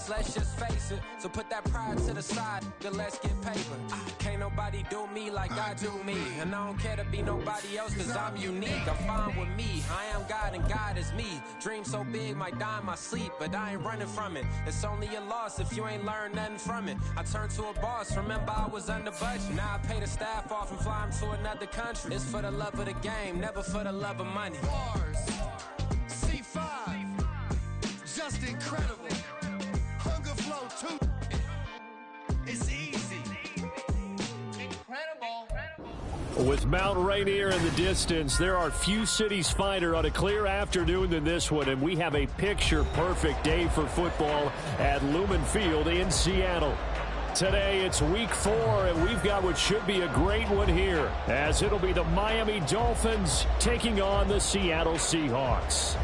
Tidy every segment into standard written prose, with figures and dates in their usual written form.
lost, let's just face it. So put that pride to the side, then let's get paper. Can't nobody do me like I do me. And I don't care to be nobody else, cause I'm unique. I'm fine with me, I am God and God is me. Dream so big, might die in my sleep, but I ain't running from it. It's only a loss if you ain't learned nothing from it. I turned to a boss, remember I was under budget. Now I pay the staff off and fly them to another country. It's for the love of the game, never for the love of money. Bars, C5, just incredible. Hunger flow too. It's easy. Incredible. With Mount Rainier in the distance, there are few cities finer on a clear afternoon than this one, and we have a picture-perfect day for football at Lumen Field in Seattle. Today, it's week 4, and we've got what should be a great one here, as it'll be the Miami Dolphins taking on the Seattle Seahawks.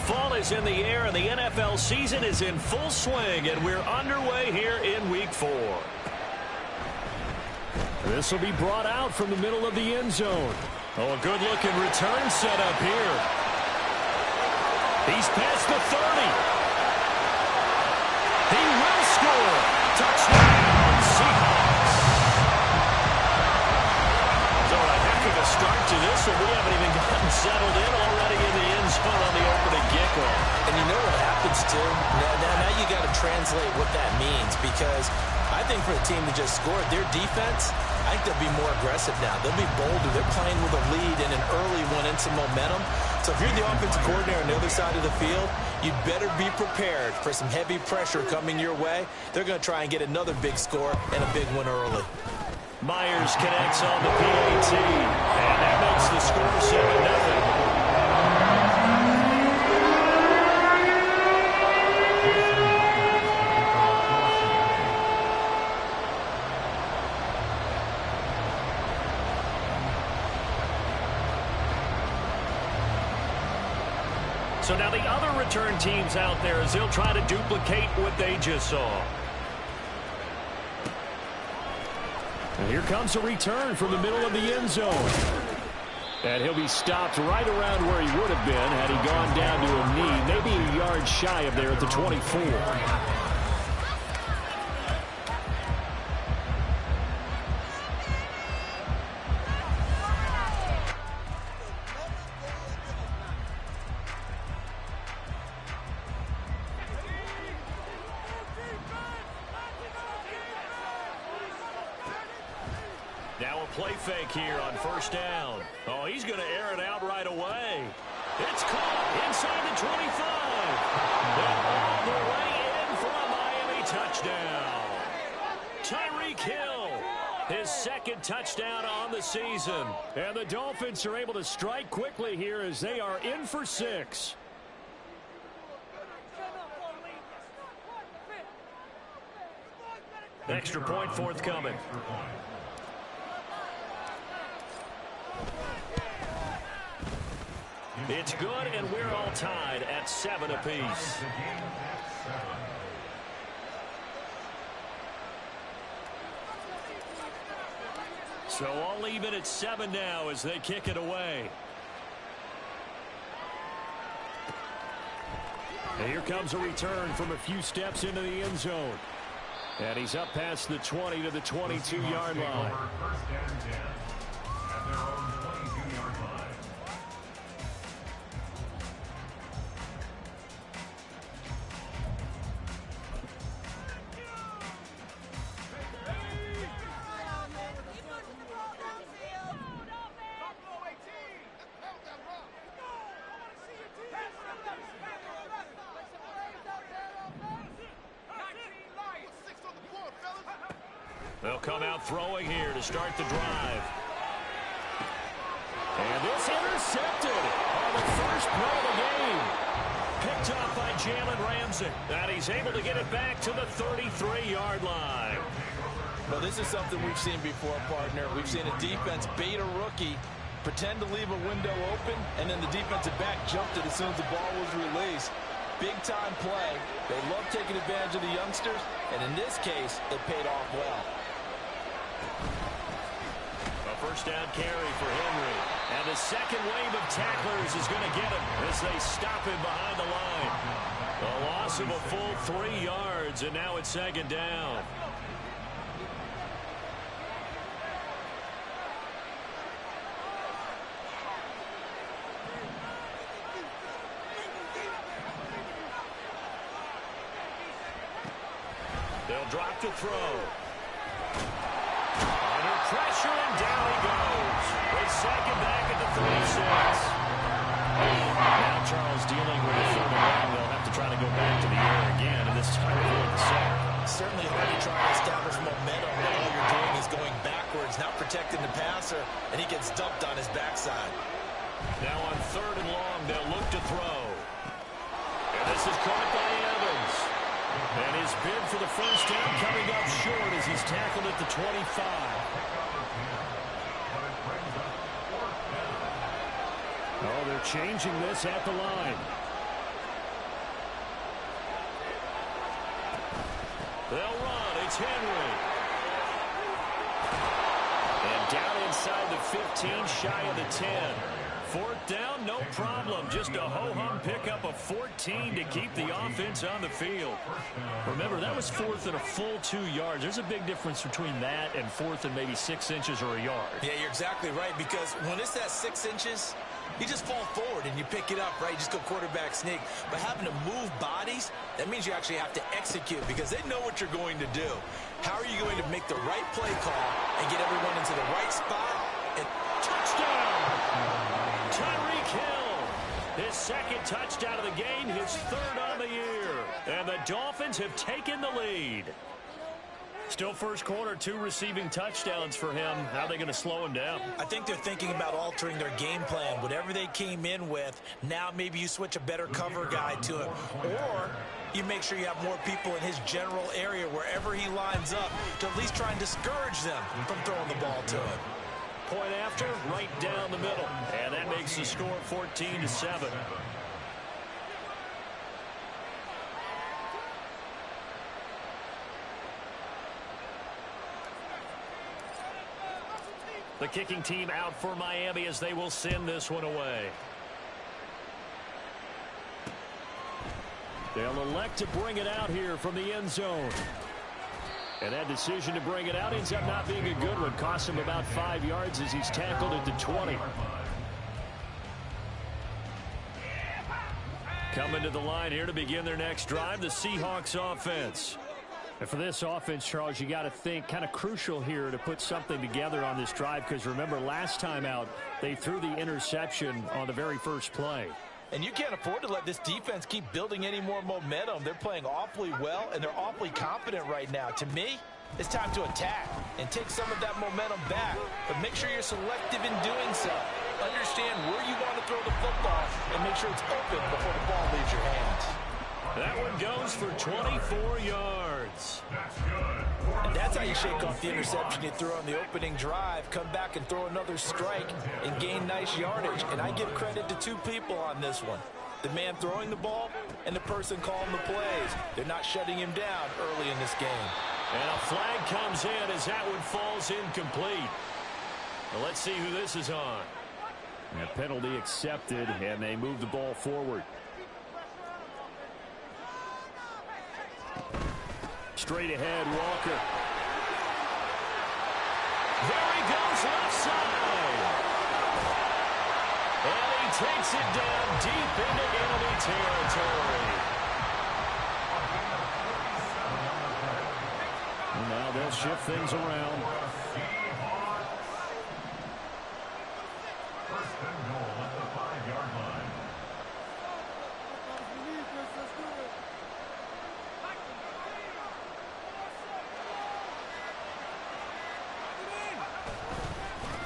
Fall is in the air, and the NFL season is in full swing, and we're underway here in week 4. This will be brought out from the middle of the end zone. Oh, a good-looking return setup here. He's past the 30. He will score. Touchdown, Seahawks. So a heck of a start to this one. We haven't even gotten settled in already in the end zone on the opening kickoff. And you know what happens, too? Now you got to translate what that means, because I think for the team that just scored, their defense, I think they'll be more aggressive now. They'll be bolder. They're playing with a lead and an early one and some momentum. So if you're the offensive coordinator on the other side of the field, you'd better be prepared for some heavy pressure coming your way. They're going to try and get another big score and a big one early. Myers connects on the PAT, and that makes the score 7-0. So now the other return teams out there as they'll try to duplicate what they just saw. And here comes a return from the middle of the end zone. And he'll be stopped right around where he would have been had he gone down to a knee, maybe a yard shy of there at the 24. Now a play fake here on first down. Oh, he's going to air it out right away. It's caught inside the 25. And all the way in for a Miami touchdown. Tyreek Hill, his second touchdown on the season. And the Dolphins are able to strike quickly here as they are in for 6. Extra point forthcoming. It's good, and we're all tied at 7 apiece. So all even at 7 now as they kick it away. And here comes a return from a few steps into the end zone. And he's up past the 20 to the 22-yard line. They'll come out throwing here to start the drive. And this intercepted on the first play of the game. Picked up by Jalen Ramsey. And he's able to get it back to the 33-yard line. Well, this is something we've seen before, partner. We've seen a defense bait a rookie, pretend to leave a window open, and then the defensive back jumped it as soon as the ball was released. big-time play. They love taking advantage of the youngsters, and in this case, it paid off well. A first down carry for Henry. And the second wave of tacklers is going to get him as they stop him behind the line. A loss of a full 3 yards, and now it's second down. They'll drop to throw. Under pressure, and down he goes. They second back at the 36. Now Charles dealing with a third and long. They'll have to try to go back to the air again, and this time avoid the sack. Certainly hard to try to establish momentum when all you're doing is going backwards, not protecting the passer, and he gets dumped on his backside. Now on third and long, they'll look to throw. And this is caught by Evans. And his bid for the first down coming up short as he's tackled at the 25. Oh, they're changing this at the line. They'll run. It's Henry. And down inside the 15, shy of the 10. Fourth down, no problem. Just a ho-hum pickup of 14 to keep the offense on the field. Remember, that was fourth and a full 2 yards. There's a big difference between that and fourth and maybe 6 inches or a yard. Yeah, you're exactly right, because when it's that 6 inches, you just fall forward and you pick it up, right? You just go quarterback sneak. But having to move bodies, that means you actually have to execute because they know what you're going to do. How are you going to make the right play call and get everyone into the right spot? And touchdown! Tyreek Hill, his second touchdown of the game, his third on the year. And the Dolphins have taken the lead. Still first quarter, 2 receiving touchdowns for him. How are they going to slow him down? I think they're thinking about altering their game plan. Whatever they came in with, now maybe you switch a better cover guy to him. Or you make sure you have more people in his general area wherever he lines up to at least try and discourage them from throwing the ball to him. Point after, right down the middle. And that makes the score 14-7. The kicking team out for Miami as they will send this one away. They'll elect to bring it out here from the end zone. And that decision to bring it out ends up not being a good one. Cost him about 5 yards as he's tackled at the 20. Coming to the line here to begin their next drive, the Seahawks offense. And for this offense, Charles, you got to think kind of crucial here to put something together on this drive because remember last time out they threw the interception on the very first play. And you can't afford to let this defense keep building any more momentum. They're playing awfully well, and they're awfully confident right now. To me, it's time to attack and take some of that momentum back. But make sure you're selective in doing so. Understand where you want to throw the football and make sure it's open before the ball leaves your hands. That one goes for 24 yards. And that's how you shake off the interception you threw on the opening drive, come back and throw another strike and gain nice yardage. And I give credit to 2 people on this one. The man throwing the ball and the person calling the plays. They're not shutting him down early in this game. And a flag comes in as that one falls incomplete. Well, let's see who this is on. And a penalty accepted, and they move the ball forward. Straight ahead, Walker. There he goes, left side. And he takes it down deep into enemy territory. And now they'll shift things around. First and goal at the 5-yard line.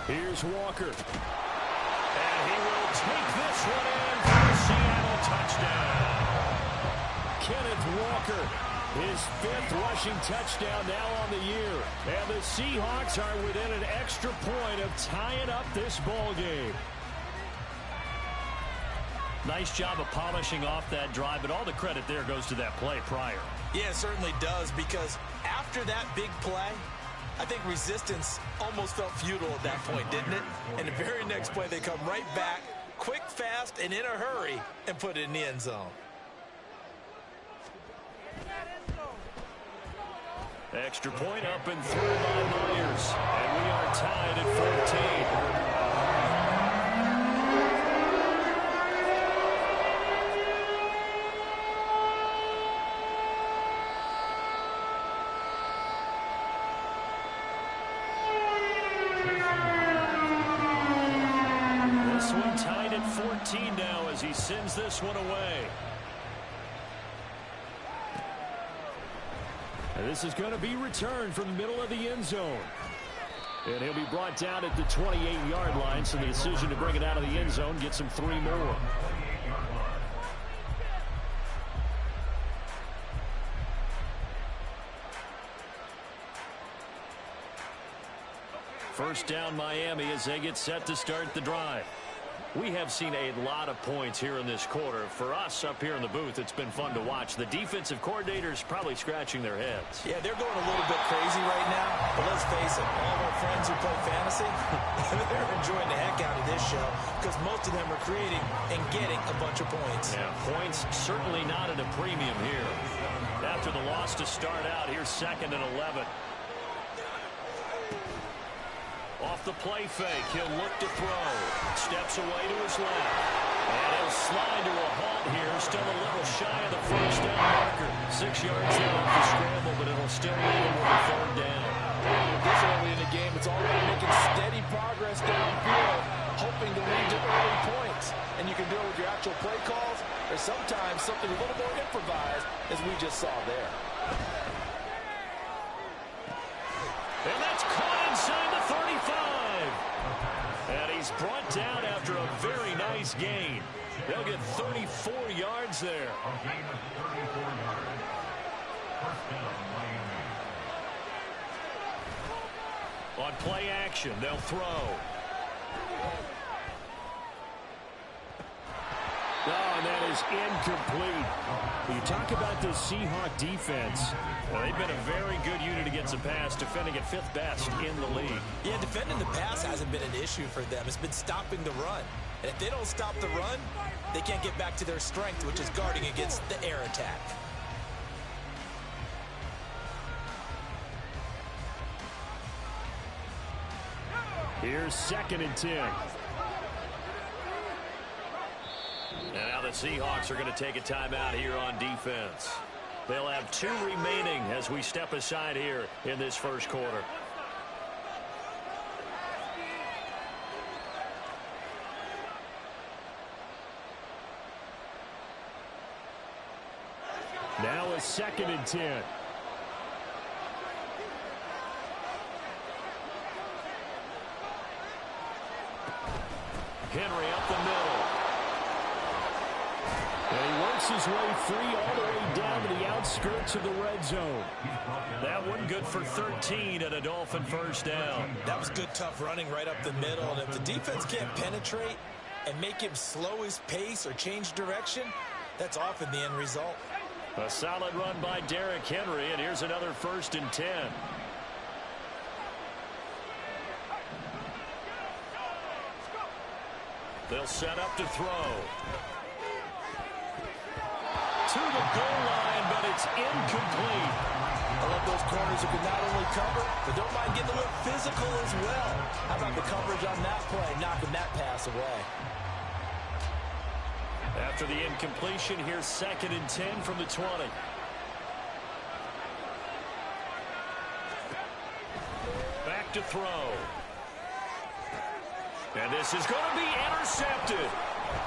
Here's Walker. And he will take this one in for a Seattle touchdown. Kenneth Walker, his 5th rushing touchdown now on the year. And the Seahawks are within an extra point of tying up this ball game. Nice job of polishing off that drive, but all the credit there goes to that play prior. Yeah, it certainly does, because after that big play, I think resistance almost felt futile at that point, didn't it? And the very next play, they come right back, quick, fast, and in a hurry, and put it in the end zone. Extra point up and through by Myers. And we are tied at 14. This one tied at 14 now as he sends this one away. And this is going to be returned from the middle of the end zone. And he'll be brought down at the 28-yard line, so the decision to bring it out of the end zone gets him 3 more. First down Miami as they get set to start the drive. We have seen a lot of points here in this quarter. For us up here in the booth, it's been fun to watch. The defensive coordinators probably scratching their heads. Yeah, they're going a little bit crazy right now. But let's face it, all of our friends who play fantasy, they're enjoying the heck out of this show because most of them are creating and getting a bunch of points. Yeah, points certainly not at a premium here. After the loss to start out, here's 2nd and 11. Off the play fake, he'll look to throw. Steps away to his left. And he'll slide to a halt here. Still a little shy of the first down marker. 6 yards there off the scramble, but it'll still leave him with a 3rd down. This early in the game, it's all about making steady progress downfield, hoping to lead to early points. And you can do it with your actual play calls, or sometimes something a little more improvised, as we just saw there. And that's caught inside the 35. And he's brought down after a very nice gain. They'll get 34 yards there. A gain of 34 yards. First down, Miami. On play action, they'll throw. Oh, and that is incomplete. You talk about this Seahawks defense. Well, they've been a very good unit against the pass, defending at 5th best in the league. Yeah, defending the pass hasn't been an issue for them. It's been stopping the run. And if they don't stop the run, they can't get back to their strength, which is guarding against the air attack. Here's 2nd and 10. And now the Seahawks are going to take a timeout here on defense. They'll have 2 remaining as we step aside here in this first quarter. Now a 2nd and 10. Henry up the middle. And he works his way free all the way down to the outskirts of the red zone. That one good for 13 and a Dolphin first down. That was good, tough running right up the middle. And if the defense can't penetrate and make him slow his pace or change direction, that's often the end result. A solid run by Derrick Henry, and here's another 1st and 10. They'll set up to throw. To the goal line, but it's incomplete. I love those corners who can not only cover, but don't mind getting a little physical as well. How about the coverage on that play, knocking that pass away? After the incompletion, here's 2nd and 10 from the 20. Back to throw. And this is going to be intercepted.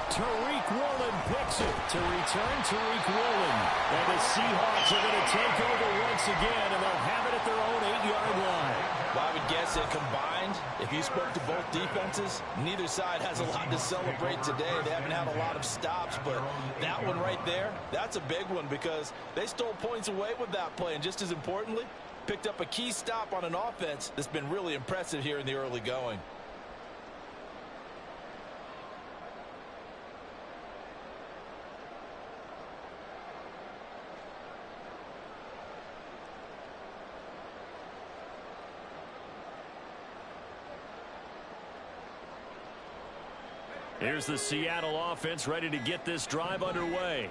Tariq Woolen picks it to return Tariq Woolen. And the Seahawks are going to take over once again, and they'll have it at their own 8-yard line. Well, I would guess that combined, if you spoke to both defenses, neither side has a lot to celebrate today. They haven't had a lot of stops, but that one right there, that's a big one because they stole points away with that play. And just as importantly, picked up a key stop on an offense that's been really impressive here in the early going. Here's the Seattle offense ready to get this drive underway.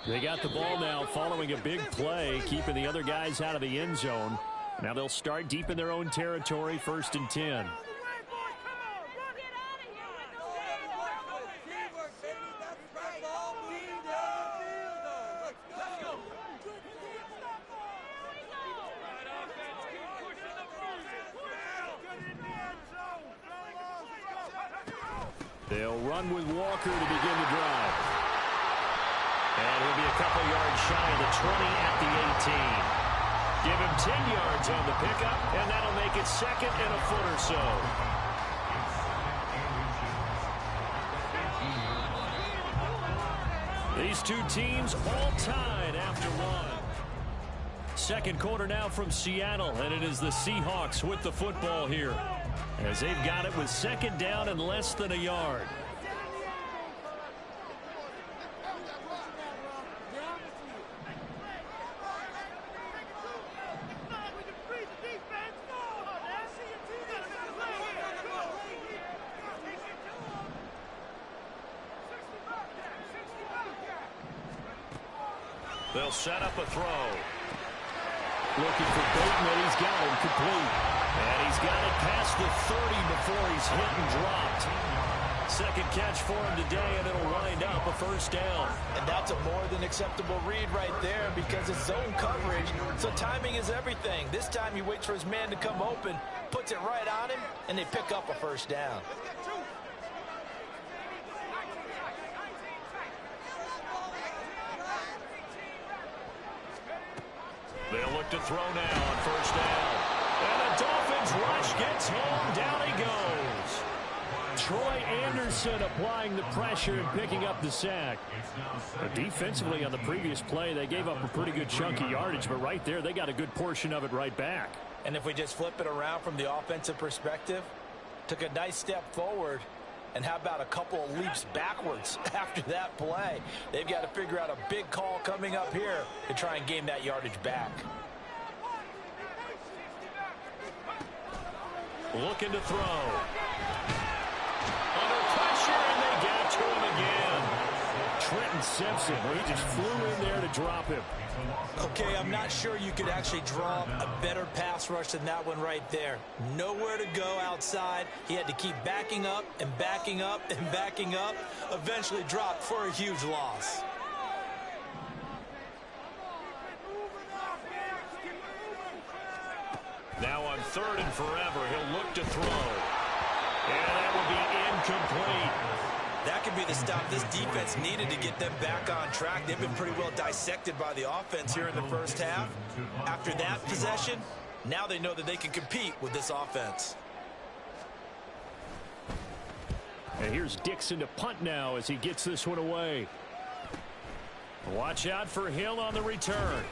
They got the ball now following a big play, keeping the other guys out of the end zone. Now they'll start deep in their own territory, 1st and 10. They'll run with Walker to begin the drive. And he'll be a couple yards shy of the 20 at the 18. Give him 10 yards on the pickup, and that'll make it 2nd and a foot or so. These two teams all tied after one. Second quarter now from Seattle, and it is the Seahawks with the football here, as they've got it with 2nd down and less than a yard. They'll set up a throw. Looking for Bateman. He's got him complete. And he's got it past the 30 before he's hit and dropped. 2nd catch for him today, and it'll wind up a 1st down. And that's a more than acceptable read right there because it's zone coverage, so timing is everything. This time he waits for his man to come open, puts it right on him, and they pick up a 1st down. They'll look to throw now on 1st down. And the Dolphins rush gets home. Down he goes. Troy Anderson applying the pressure and picking up the sack. Defensively on the previous play, they gave up a pretty good chunk of yardage, but right there, they got a good portion of it right back. And if we just flip it around from the offensive perspective, took a nice step forward, and how about a couple of leaps backwards after that play? They've got to figure out a big call coming up here to try and gain that yardage back. Looking to throw. Under pressure, and they get it to him again. Trenton Simpson, he just flew in there to drop him. Okay, I'm not sure you could actually draw a better pass rush than that one right there. Nowhere to go outside. He had to keep backing up and backing up and backing up. Eventually dropped for a huge loss. Now on 3rd and forever, he'll look to throw. And that will be incomplete. That could be the stop this defense needed to get them back on track. They've been pretty well dissected by the offense here in the 1st half. After that possession, now they know that they can compete with this offense. And here's Dixon to punt now as he gets this one away. Watch out for Hill on the return.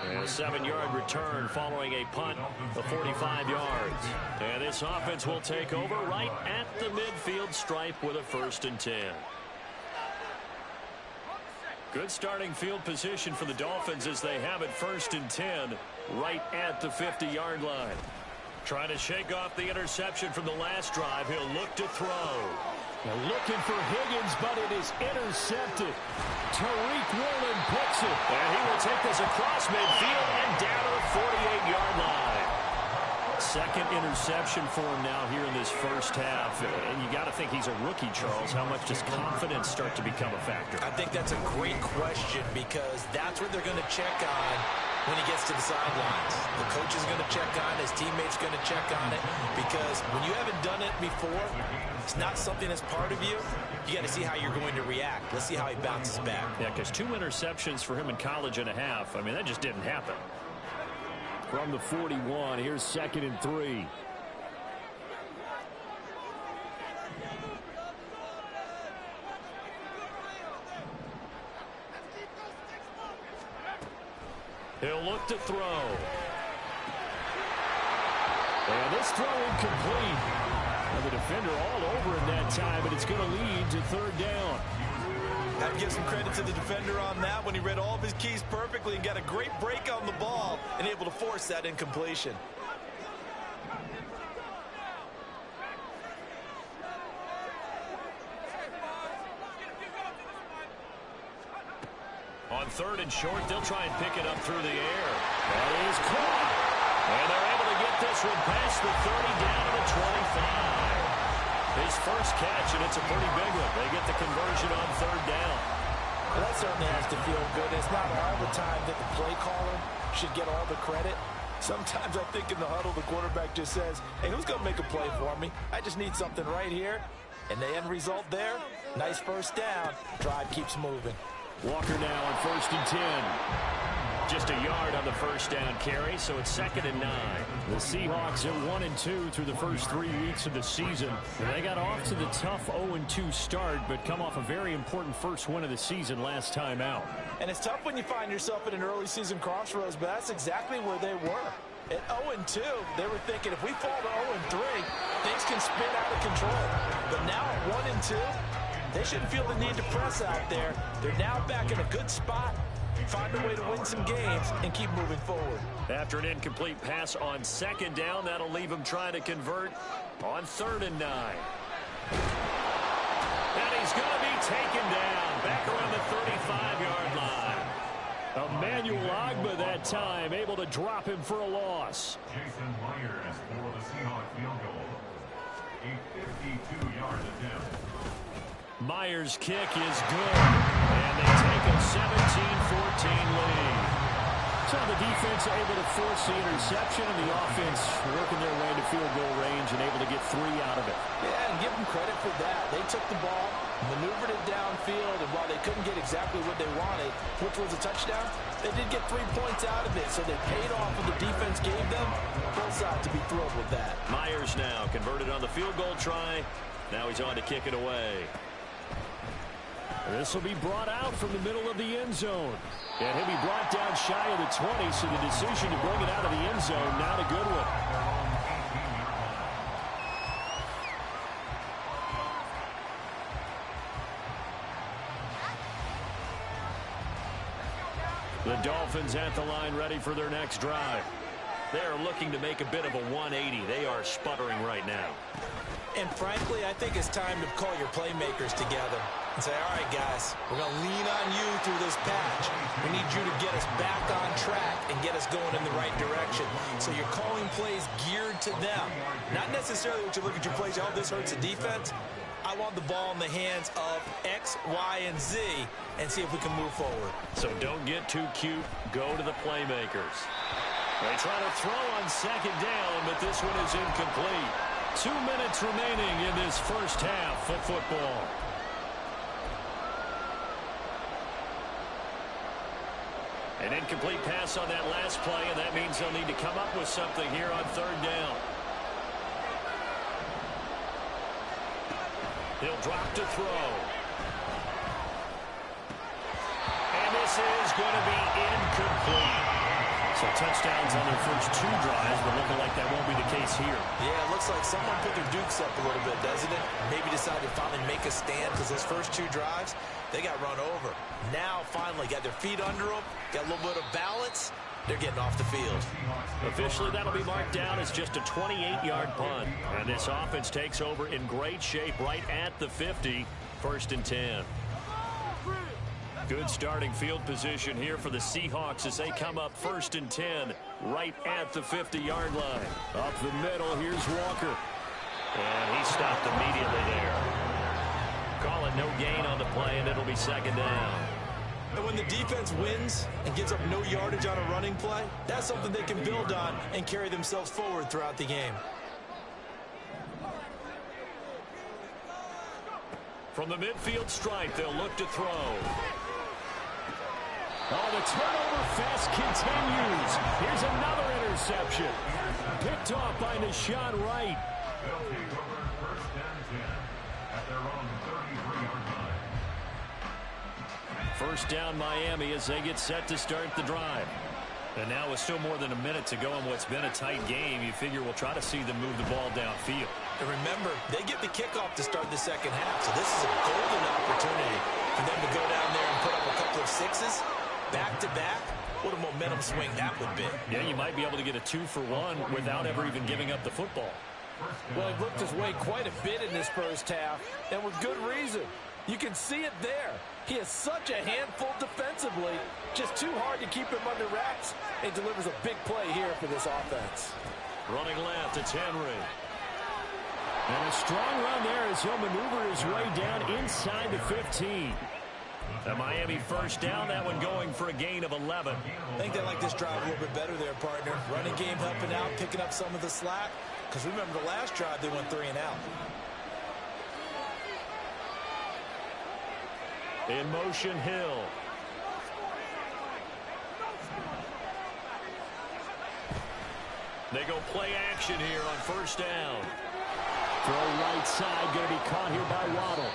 And a 7-yard return following a punt of 45 yards. And this offense will take over right at the midfield stripe with a 1st and 10. Good starting field position for the Dolphins as they have it 1st and 10 right at the 50-yard line. Trying to shake off the interception from the last drive. He'll look to throw. Now looking for Higgins, but it is intercepted. Tariq Woolen picks it. And he will take this across midfield and down to the 48-yard line. 2nd interception for him now here in this 1st half. And you got to think he's a rookie, Charles. How much does confidence start to become a factor? I think that's a great question because that's what they're going to check on when he gets to the sidelines. The coach is going to check on it. His teammate's going to check on it because when you haven't done it before, it's not something that's part of you. You got to see how you're going to react. Let's see how he bounces back. Yeah, because 2 interceptions for him in college and a half. I mean, that just didn't happen. From the 41, here's 2nd and 3. He'll look to throw. And this throw incomplete. And the defender all over him that time, and it's going to lead to 3rd down. Have to give some credit to the defender on that when he read all of his keys perfectly and got a great break on the ball and able to force that incompletion. third and short. They'll try and pick it up through the air. That is caught. And they're able to get this one past the 30 down to the 25. His first catch, and it's a pretty big one. They get the conversion on third down. Well, that certainly has to feel good. It's not all the time that the play caller should get all the credit. Sometimes I think in the huddle, the quarterback just says, hey, who's going to make a play for me? I just need something right here. And the end result there, nice first down. Drive keeps moving. Walker now on 1st and 10. Just a yard on the first down carry, so it's 2nd and 9. The Seahawks are 1-2 through the first 3 weeks of the season. And they got off to the tough 0-2 start, but come off a very important first win of the season last time out. And it's tough when you find yourself at an early season crossroads, but that's exactly where they were. At 0-2, they were thinking if we fall to 0-3, things can spin out of control. But now at 1-2, they shouldn't feel the need to press out there. They're now back in a good spot. Find a way to win some games and keep moving forward. After an incomplete pass on 2nd down, that'll leave them trying to convert on 3rd and 9. And he's going to be taken down back around the 35-yard line. Emmanuel Ogbah that time able to drop him for a loss. Jason Myers for the Seahawks field goal. A 52-yard attempt. Myers' kick is good, and they take a 17-14 lead. So the defense able to force the interception, and the offense working their way to field goal range and able to get 3 out of it. Yeah, and give them credit for that. They took the ball, maneuvered it downfield, and while they couldn't get exactly what they wanted, which was a touchdown, they did get 3 points out of it, so they paid off what the defense gave them. Both sides to be thrilled with that. Myers now converted on the field goal try. Now he's on to kick it away. This will be brought out from the middle of the end zone. And he'll be brought down shy of the 20, so the decision to bring it out of the end zone, not a good one. The Dolphins at the line ready for their next drive. They're looking to make a bit of a 180. They are sputtering right now. And frankly, I think it's time to call your playmakers together and say, all right, guys, we're going to lean on you through this patch. We need you to get us back on track and get us going in the right direction. So you're calling plays geared to them. Not necessarily what you look at your plays, oh, this hurts the defense. I want the ball in the hands of X, Y, and Z and see if we can move forward. So don't get too cute. Go to the playmakers. They try to throw on 2nd down, but this one is incomplete. 2 minutes remaining in this first half of football. An incomplete pass on that last play, and that means they'll need to come up with something here on 3rd down. He'll drop to throw. And this is going to be incomplete. So touchdowns on their first 2 drives, but looking like that won't be the case here. Yeah, it looks like someone put their dukes up a little bit, doesn't it? Maybe decided to finally make a stand because those first 2 drives, they got run over. Now, finally, got their feet under them, got a little bit of balance. They're getting off the field. Officially, that'll be marked down as just a 28-yard punt. And this offense takes over in great shape right at the 50, 1st and 10. Good starting field position here for the Seahawks as they come up 1st and 10 right at the 50-yard line. Up the middle, here's Walker. And he stopped immediately there. Call it no gain on the play, and it'll be 2nd down. And when the defense wins and gives up no yardage on a running play, that's something they can build on and carry themselves forward throughout the game. From the midfield stripe, they'll look to throw. Oh, the turnover fest continues. Here's another interception. Picked off by Nashawn Wright. They'll take over 1st and 10 at their own 33-yard line. 1st down Miami as they get set to start the drive. And now with still more than a minute to go in what's been a tight game, you figure we'll try to see them move the ball downfield. And remember, they get the kickoff to start the 2nd half, so this is a golden opportunity for them to go down there and put up a couple of 6s. Back-to-back, what a momentum swing that would be. Yeah, you might be able to get a 2-for-1 without ever even giving up the football. Well, he looked his way quite a bit in this first half, and with good reason. You can see it there. He is such a handful defensively. Just too hard to keep him under wraps. He delivers a big play here for this offense. Running left, it's Henry. And a strong run there as he'll maneuver his way down inside the 15. The Miami first down, that one going for a gain of 11. I think they like this drive a little bit better there, partner. Running game helping out, picking up some of the slack. Because remember the last drive, they went 3 and out. In motion, Hill. They go play action here on first down. Throw right side, going to be caught here by Waddle.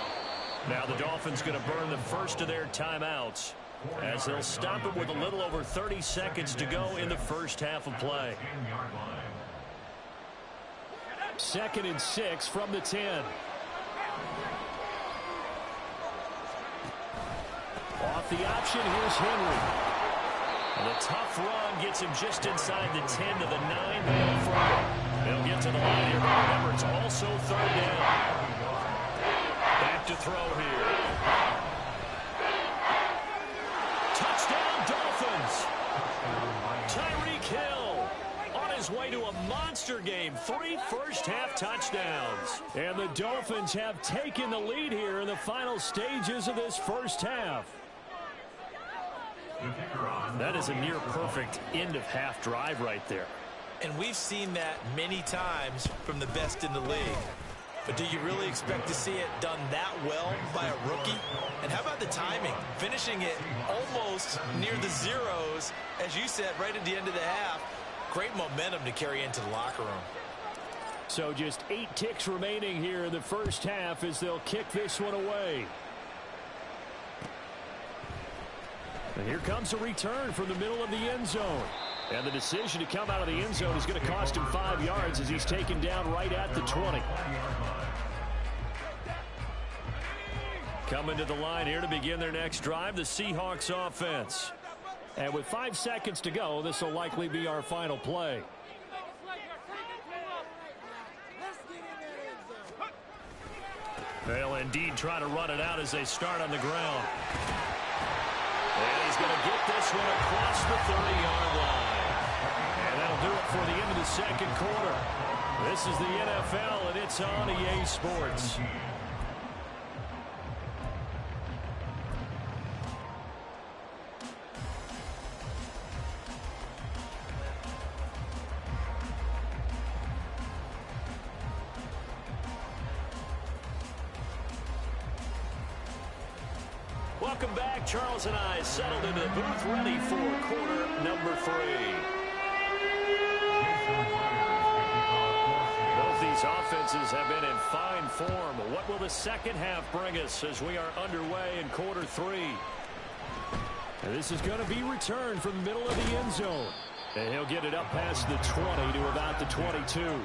Now the Dolphins going to burn the first of their timeouts as they'll stop it with a little over 30 seconds to go in the first half of play. 2nd and 6 from the 10. Off the option, here's Henry. And the tough run gets him just inside the 10 to the 9 from. They'll get to the line here, but remember, it's also 3rd down. Back to throw here. Touchdown, Dolphins. Tyreek Hill on his way to a monster game. 3 first-half touchdowns. And the Dolphins have taken the lead here in the final stages of this first half. That is a near-perfect end-of-half drive right there. And we've seen that many times from the best in the league. But do you really expect to see it done that well by a rookie? And how about the timing? Finishing it almost near the zeros, as you said, right at the end of the half. Great momentum to carry into the locker room. So just 8 ticks remaining here in the first half as they'll kick this one away. And here comes a return from the middle of the end zone. And the decision to come out of the end zone is going to cost him 5 yards as he's taken down right at the 20. Coming to the line here to begin their next drive, the Seahawks offense. And with 5 seconds to go, this will likely be our final play. They'll indeed try to run it out as they start on the ground. And he's going to get this one across the 30-yard line. And that'll do it for the end of the second quarter. This is the NFL, and it's on EA Sports. Welcome back. Charles and I settled into the booth ready for quarter number 3. Both these offenses have been in fine form. What will the second half bring us as we are underway in quarter 3? And this is going to be returned from the middle of the end zone. And he'll get it up past the 20 to about the 22.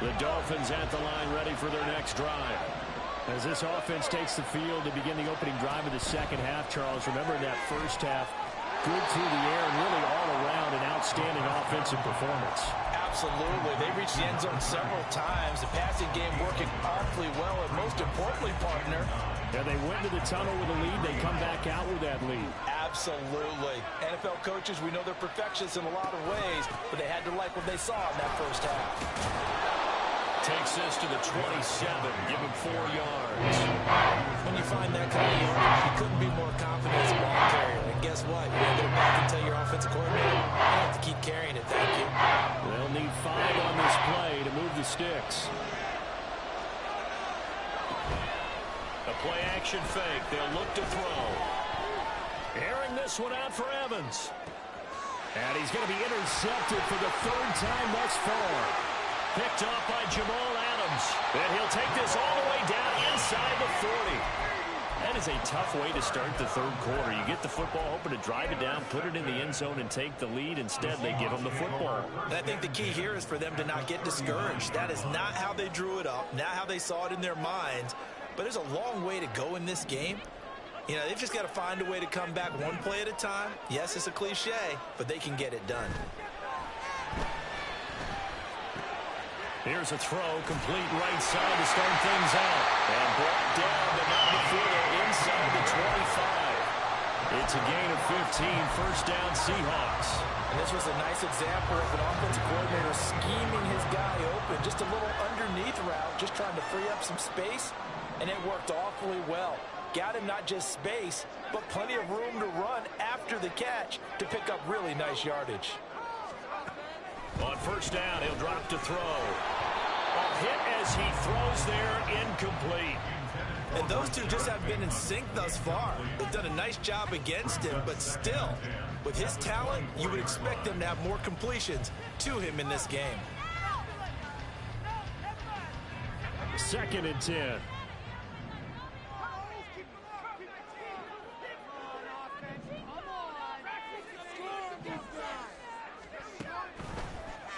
The Dolphins at the line ready for their next drive. As this offense takes the field to begin the opening drive of the second half, Charles, remember that first half, good through the air and really all around an outstanding offensive performance. Absolutely. They reached the end zone several times. The passing game working awfully well, and most importantly, partner. Yeah, they went to the tunnel with a lead. They come back out with that lead. Absolutely. NFL coaches, we know they're perfectionists in a lot of ways, but they had to like what they saw in that first half. Takes this to the 27. Give him 4 yards. When you find that kind of yardage, you couldn't be more confident as a ball carrier. And guess what? You're going to go back and tell your offensive coordinator, you have to keep carrying it. Thank you. They'll need 5 on this play to move the sticks. A play action fake. They'll look to throw. Airing this one out for Evans. And he's going to be intercepted for the 3rd time thus far. Picked off by Jamal Adams. And he'll take this all the way down inside the 40. That is a tough way to start the 3rd quarter. You get the football, hoping to drive it down, put it in the end zone, and take the lead. Instead, they give them the football. And I think the key here is for them to not get discouraged. That is not how they drew it up, not how they saw it in their minds. But there's a long way to go in this game. You know, they've just got to find a way to come back one play at a time. Yes, it's a cliche, but they can get it done. Here's a throw, complete right side to start things out. And brought down, but not before they're inside the 25. It's a gain of 15, first down Seahawks. And this was a nice example of an offensive coordinator scheming his guy open. Just a little underneath route, just trying to free up some space, and it worked awfully well. Got him not just space, but plenty of room to run after the catch to pick up really nice yardage. On first down, he'll drop to throw. A hit as he throws there, incomplete. And those two just have been in sync thus far. They've done a nice job against him, but still, with his talent, you would expect them to have more completions to him in this game. 2nd and 10.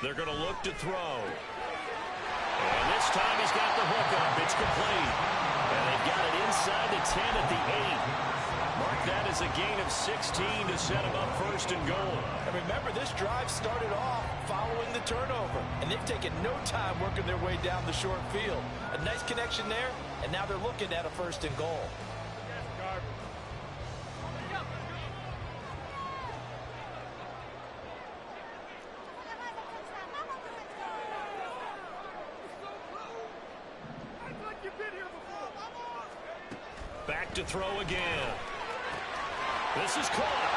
They're going to look to throw. And this time he's got the hook up. It's complete. And they've got it inside the 10 at the 8. Mark that as a gain of 16 to set him up 1st and goal. And remember, this drive started off following the turnover. And they've taken no time working their way down the short field. A nice connection there, and now they're looking at a 1st and goal. Back to throw again. This is caught.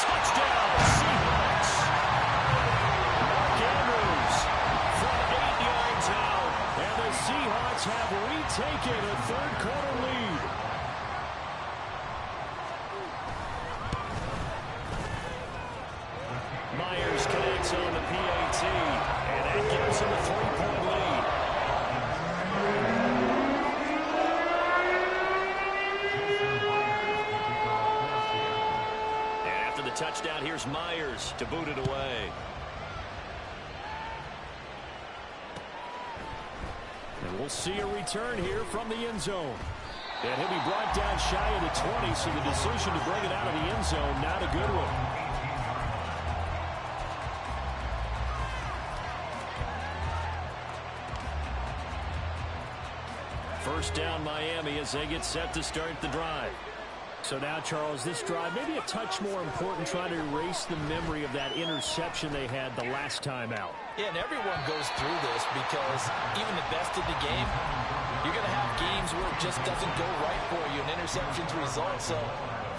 Touchdown, Seahawks. Mark Andrews from 8 yards out. And the Seahawks have retaken a 3rd quarter lead. Myers connects on the PAT. And that gives him a 3-point lead. Touchdown, here's Myers to boot it away. And we'll see a return here from the end zone. And he'll be brought down shy of the 20, so the decision to bring it out of the end zone, not a good one. First down Miami as they get set to start the drive. So now, Charles, this drive maybe a touch more important, trying to erase the memory of that interception they had the last time out. Yeah, and everyone goes through this because even the best in the game, you're going to have games where it just doesn't go right for you, and interceptions result. So,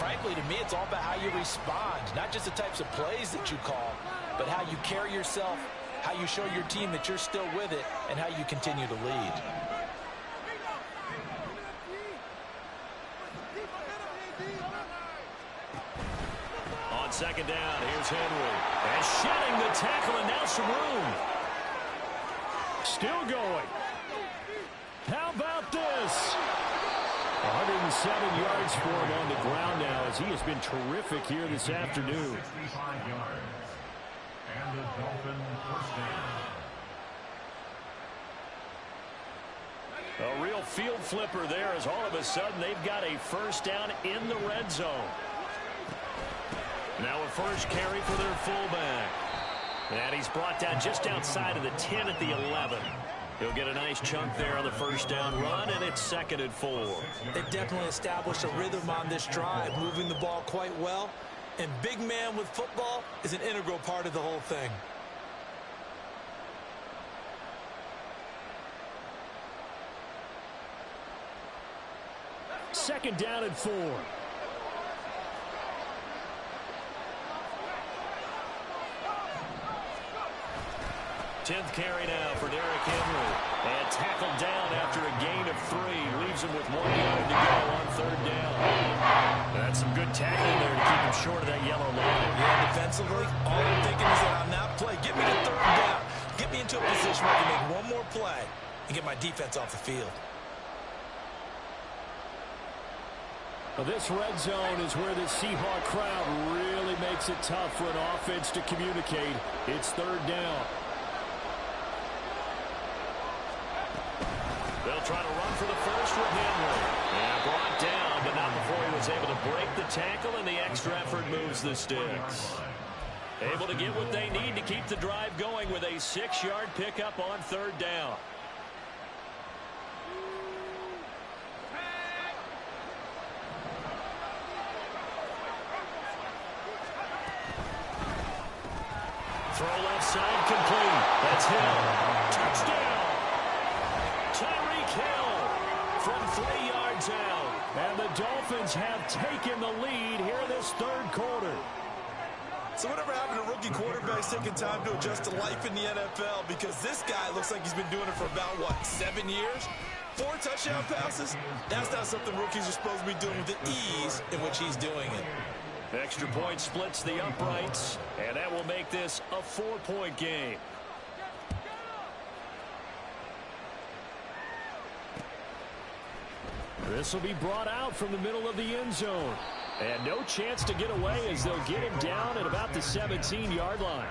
frankly, to me, it's all about how you respond, not just the types of plays that you call, but how you carry yourself, how you show your team that you're still with it, and how you continue to lead. On 2nd down, here's Henry. And shedding the tackle, and now some room. Still going. How about this? 107 yards for him on the ground now, as he has been terrific here this afternoon. 65 yards. And the Dolphins 1st down. A real field flipper there, as all of a sudden they've got a 1st down in the red zone. Now a first carry for their fullback. And he's brought down just outside of the 10 at the 11. He'll get a nice chunk there on the 1st down run, and it's 2nd and 4. They've definitely established a rhythm on this drive, moving the ball quite well. And big man with football is an integral part of the whole thing. Second down and 4. 10th carry now for Derrick Henry. And tackled down after a gain of 3. Leaves him with 1 yard to go on 3rd down. That's some good tackling there to keep him short of that yellow line. Yeah, defensively, all I'm thinking is that on that play, get me to 3rd down. Get me into a position where I can make one more play and get my defense off the field. Well, this red zone is where the Seahawk crowd really makes it tough for an offense to communicate. It's 3rd down. They'll try to run for the first with Henry. And brought down, but not before he was is able to break the tackle, and the extra effort moves the sticks. Able to get what they need to keep the drive going with a 6-yard pickup on 3rd down. Throw left side complete. That's Hill. Touchdown. Tyreek Hill from 3 yards out. And the Dolphins have taken the lead here in this 3rd quarter. So whatever happened to rookie quarterbacks taking time to adjust to life in the NFL? Because this guy looks like he's been doing it for about, 7 years? 4 touchdown passes? That's not something rookies are supposed to be doing with the ease in which he's doing it. Extra point splits the uprights, and that will make this a 4-point game. This will be brought out from the middle of the end zone. And no chance to get away as they'll get him down at about the 17-yard line.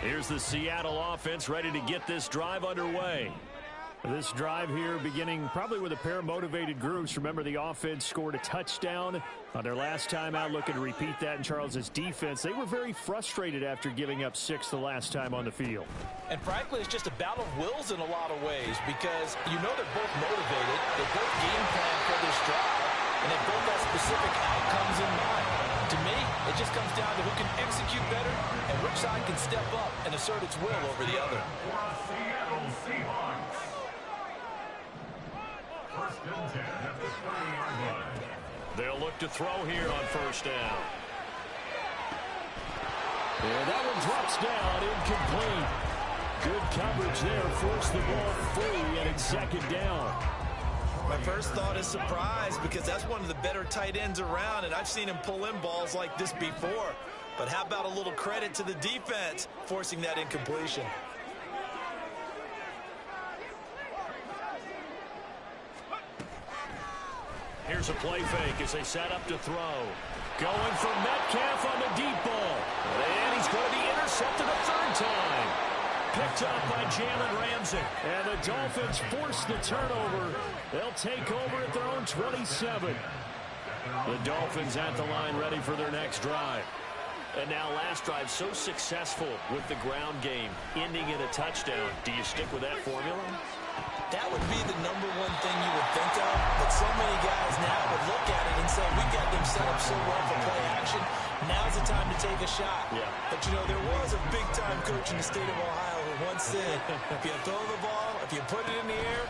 Here's the Seattle offense ready to get this drive underway. This drive here beginning probably with a pair of motivated groups. Remember, the offense scored a touchdown on their last time out. Looking to repeat that in Charles's defense. They were very frustrated after giving up 6 the last time on the field. And frankly, it's just a battle of wills in a lot of ways because you know they're both motivated. They both game plan for this drive, and they both have specific outcomes in mind. To me, it just comes down to who can execute better and which side can step up and assert its will over the other. Seattle Seahawks. 1st and 10 at the 20-yard line. They'll look to throw here on 1st down. And that one drops down, incomplete. Good coverage there, forced the ball free, and it's 2nd down. My first thought is surprise because that's one of the better tight ends around, and I've seen him pull in balls like this before. But how about a little credit to the defense forcing that incompletion? Here's a play fake as they set up to throw. Going for Metcalf on the deep ball. And he's going to be intercepted a 3rd time. Picked up by Jalen Ramsey. And the Dolphins force the turnover. They'll take over at their own 27. The Dolphins at the line ready for their next drive. And now last drive so successful with the ground game, ending in a touchdown. Do you stick with that formula? That would be the #1 thing you would think of, but so many guys now would look at it and say, we got them set up so well for play action, now's the time to take a shot. Yeah. But, there was a big-time coach in the state of Ohio who once said, if you throw the ball, if you put it in the air,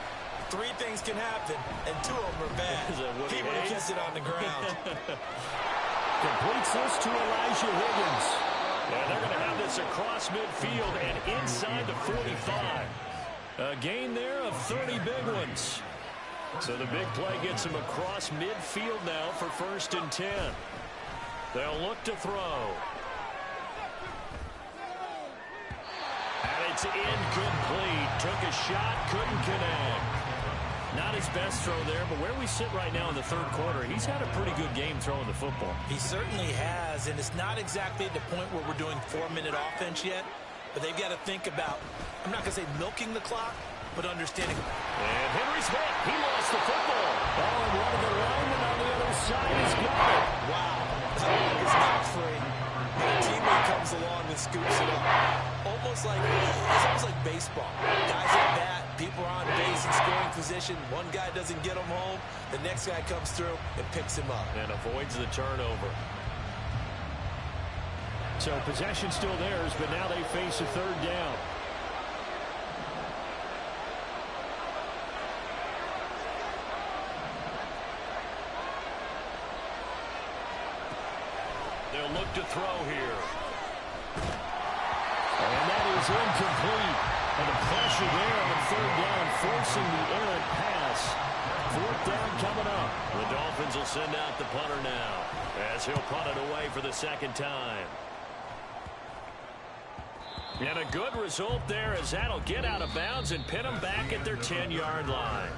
3 things can happen, and 2 of them are bad. He would have kept it on the ground. Completes this to Elijah Higgins. And they're going to have this across midfield and inside the 45. A gain there of 30 big ones. So the big play gets him across midfield now for 1st and 10. They'll look to throw. And it's incomplete. Took a shot, couldn't connect. Not his best throw there, but where we sit right now in the 3rd quarter, he's had a pretty good game throwing the football. He certainly has, and it's not exactly at the point where we're doing 4-minute offense yet. But they've got to think about, I'm not going to say milking the clock, but understanding. And Henry's hit. He lost the football. Oh, and one of the linemen on the other side has got it. Wow. That long is not free. And a teammate comes along and scoops it up. It's almost like baseball. Guys at bat, people are on base in scoring position. One guy doesn't get him home. The next guy comes through and picks him up. And avoids the turnover. So possession still theirs, but now they face a 3rd down. They'll look to throw here. And that is incomplete. And the pressure there on 3rd down, forcing the errant pass. 4th down coming up. The Dolphins will send out the punter now as he'll punt it away for the 2nd time. And a good result there as that'll get out of bounds and pin them back at their 10-yard line.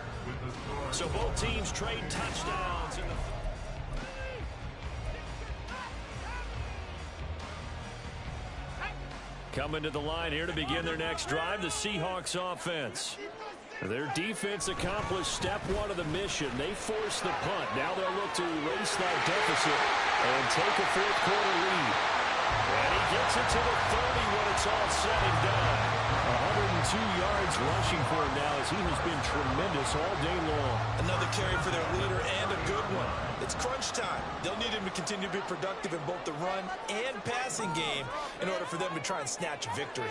So both teams trade touchdowns in the Coming to the line here to begin their next drive, the Seahawks offense. Their defense accomplished step one of the mission. They forced the punt. Now they'll look to erase that deficit and take a fourth quarter lead. And he gets it to the 30 when it's all said and done. 102 yards rushing for him now as he has been tremendous all day long. Another carry for their leader and a good one. It's crunch time. They'll need him to continue to be productive in both the run and passing game in order for them to try and snatch a victory.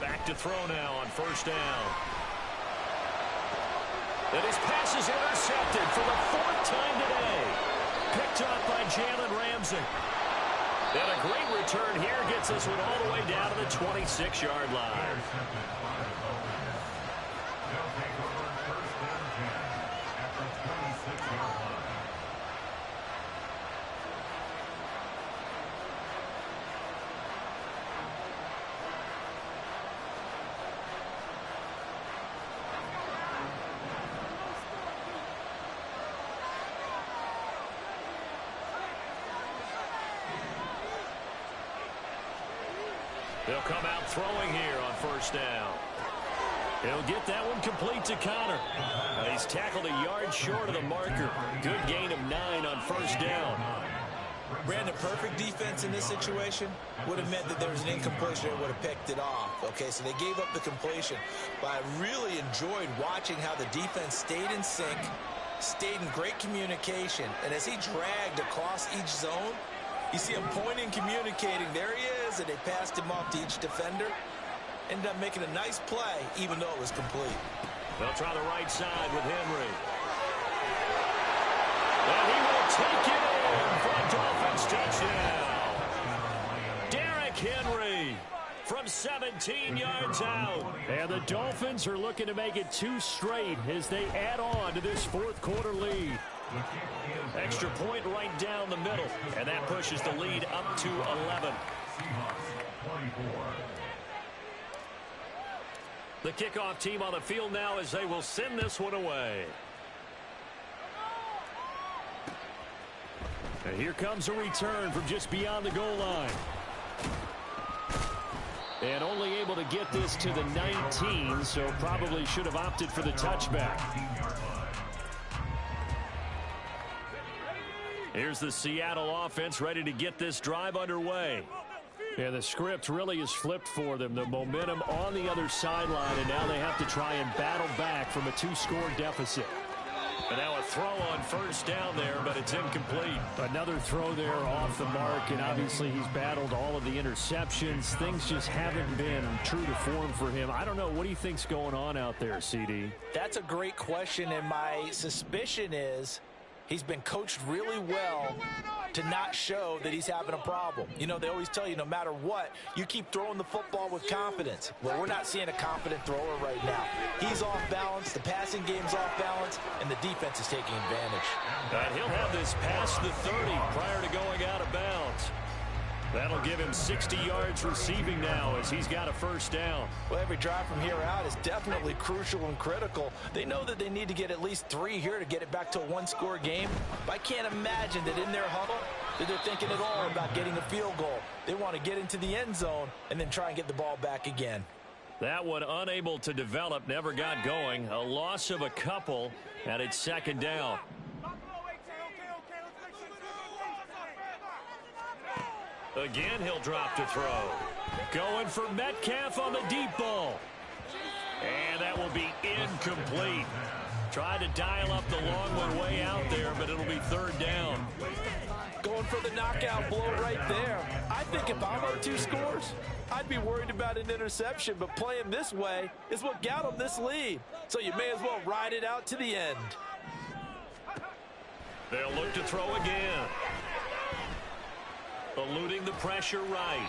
Back to throw now on first down. And his pass is intercepted for the fourth time today. Picked up by Jalen Ramsey. And a great return here gets this one all the way down to the 26-yard line. They'll take over first down 10 at the 26-yard line. They'll come out throwing here on first down. He'll get that one complete to Connor. He's tackled a yard short of the marker. Good gain of 9 on first down. Brandon, perfect defense in this situation would have meant that there was an incompletion and would have picked it off. Okay, so they gave up the completion. But I really enjoyed watching how the defense stayed in sync, stayed in great communication. And as he dragged across each zone, you see him pointing, communicating. There he is, and they passed him off to each defender. Ended up making a nice play, even though it was complete. They'll try the right side with Henry. And he will take it in for a Dolphins touchdown. Derrick Henry from 17 yards out. And the Dolphins are looking to make it 2 straight as they add on to this fourth quarter lead. Extra point right down the middle, and that pushes the lead up to 11. The kickoff team on the field now as they will send this one away. And here comes a return from just beyond the goal line. And only able to get this to the 19, so probably should have opted for the touchback. Here's the Seattle offense ready to get this drive underway. And the script really is flipped for them. The momentum on the other sideline, and now they have to try and battle back from a 2-score deficit. And now a throw on first down there, but it's incomplete. Another throw there off the mark, and obviously he's battled all of the interceptions. Things just haven't been true to form for him. I don't know. What do you think's going on out there, CD? That's a great question, and my suspicion is he's been coached really well to not show that he's having a problem. You know, they always tell you no matter what, you keep throwing the football with confidence. Well, we're not seeing a confident thrower right now. He's off balance, the passing game's off balance, and the defense is taking advantage. And he'll have this past the 30 prior to going out of bounds. That'll give him 60 yards receiving now as he's got a first down. Well, every drive from here out is definitely crucial and critical. They know that they need to get at least 3 here to get it back to a 1-score game. But I can't imagine that in their huddle that they're thinking at all about getting a field goal. They want to get into the end zone and then try and get the ball back again. That one unable to develop, never got going. A loss of a couple, and it's second down. Again, he'll drop to throw. Going for Metcalf on the deep ball. And that will be incomplete. Tried to dial up the long one way out there, but it'll be third down. Going for the knockout blow right there. I think if I'm on 2 scores, I'd be worried about an interception, but playing this way is what got them this lead. So you may as well ride it out to the end. They'll look to throw again. Eluding the pressure right.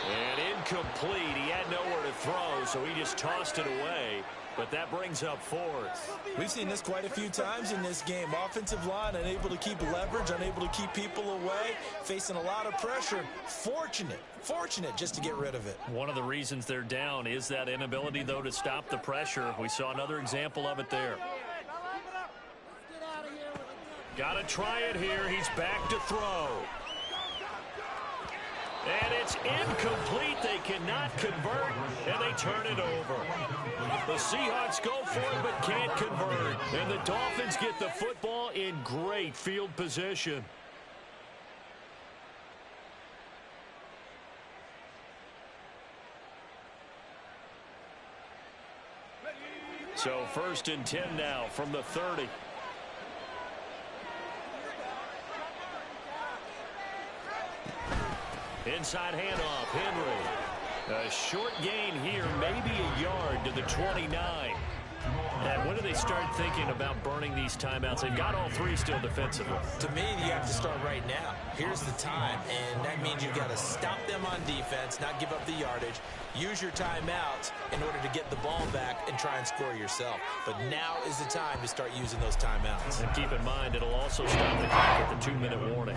And incomplete. He had nowhere to throw, so he just tossed it away. But that brings up fourth. We've seen this quite a few times in this game. Offensive line unable to keep leverage, unable to keep people away, facing a lot of pressure. Fortunate just to get rid of it. One of the reasons they're down is that inability, though, to stop the pressure. We saw another example of it there. Got to try it here. He's back to throw. And it's incomplete. They cannot convert, and they turn it over. The Seahawks go for it but can't convert. And the Dolphins get the football in great field position. So 1st and 10 now from the 30. Inside handoff, Henry. A short gain here, maybe a yard to the 29. And when do they start thinking about burning these timeouts? They've got all three still defensively. To me, you have to start right now. Here's the time, and that means you've got to stop them on defense, not give up the yardage. Use your timeouts in order to get the ball back and try and score yourself. But now is the time to start using those timeouts. And keep in mind, it'll also stop the clock at the 2-minute warning.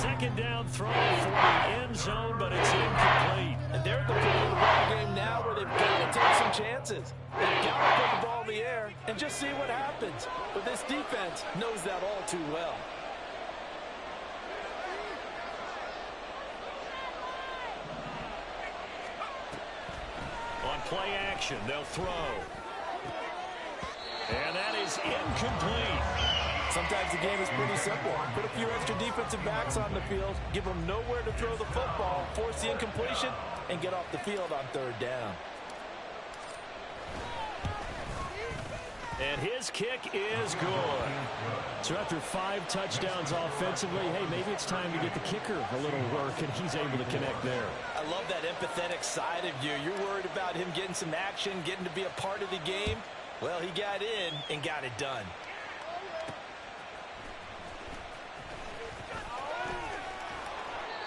Second down throw for the end zone, but it's incomplete. And they're at the point of the ball game now where they've got to take some chances. They've got to put the ball in the air and just see what happens. But this defense knows that all too well. On play action, they'll throw. And that is incomplete. Sometimes the game is pretty simple. Put a few extra defensive backs on the field, give them nowhere to throw the football, force the incompletion, and get off the field on 3rd down. And his kick is good. So after 5 touchdowns offensively, hey, maybe it's time to get the kicker a little work, and he's able to connect there. I love that empathetic side of you. You're worried about him getting some action, getting to be a part of the game. Well, he got in and got it done.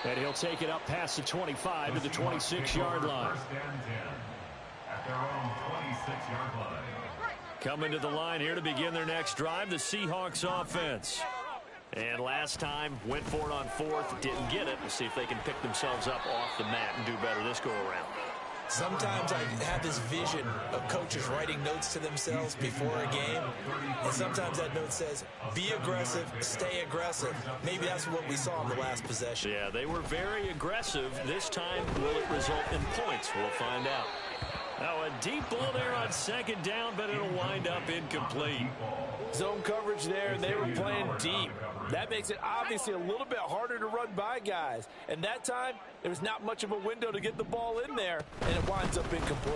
And he'll take it up past the 25 to the 26-yard line. At their own 26-yard line. Coming to the line here to begin their next drive, the Seahawks offense. And last time, went for it on 4th, didn't get it. We'll see if they can pick themselves up off the mat and do better this go-around. Sometimes I have this vision of coaches writing notes to themselves before a game, and sometimes that note says, be aggressive, stay aggressive. Maybe that's what we saw in the last possession. Yeah, they were very aggressive. This time, will it result in points? We'll find out. Now, a deep ball there on 2nd down, but it'll wind up incomplete. Zone coverage there, and they were playing deep. That makes it obviously a little bit harder to run by guys. And that time, there was not much of a window to get the ball in there, and it winds up incomplete.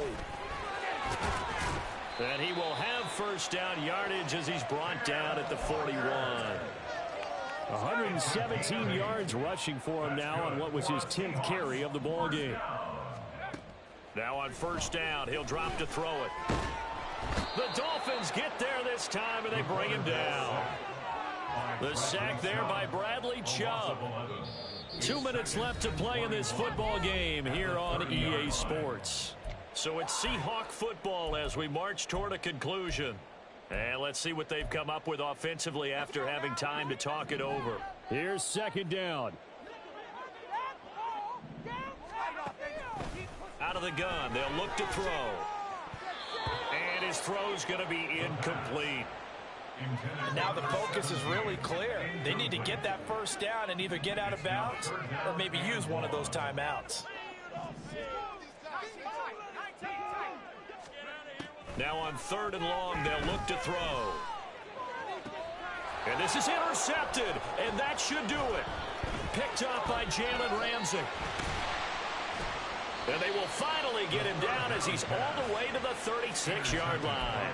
And he will have 1st down yardage as he's brought down at the 41. 117 yards rushing for him now on what was his 10th carry of the ball game. Now on 1st down, he'll drop to throw it. The Dolphins get there this time, and they bring him down. The sack there by Bradley Chubb. 2 minutes left to play in this football game here on EA Sports. So it's Seahawk football as we march toward a conclusion. And let's see what they've come up with offensively after having time to talk it over. Here's 2nd down. Out of the gun, they'll look to throw. And his throw's going to be incomplete. And now the focus is really clear. They need to get that 1st down and either get out of bounds or maybe use one of those timeouts. Now on 3rd and long, they'll look to throw. And this is intercepted, and that should do it. Picked up by Jalen Ramsey. And they will finally get him down as he's all the way to the 36-yard line.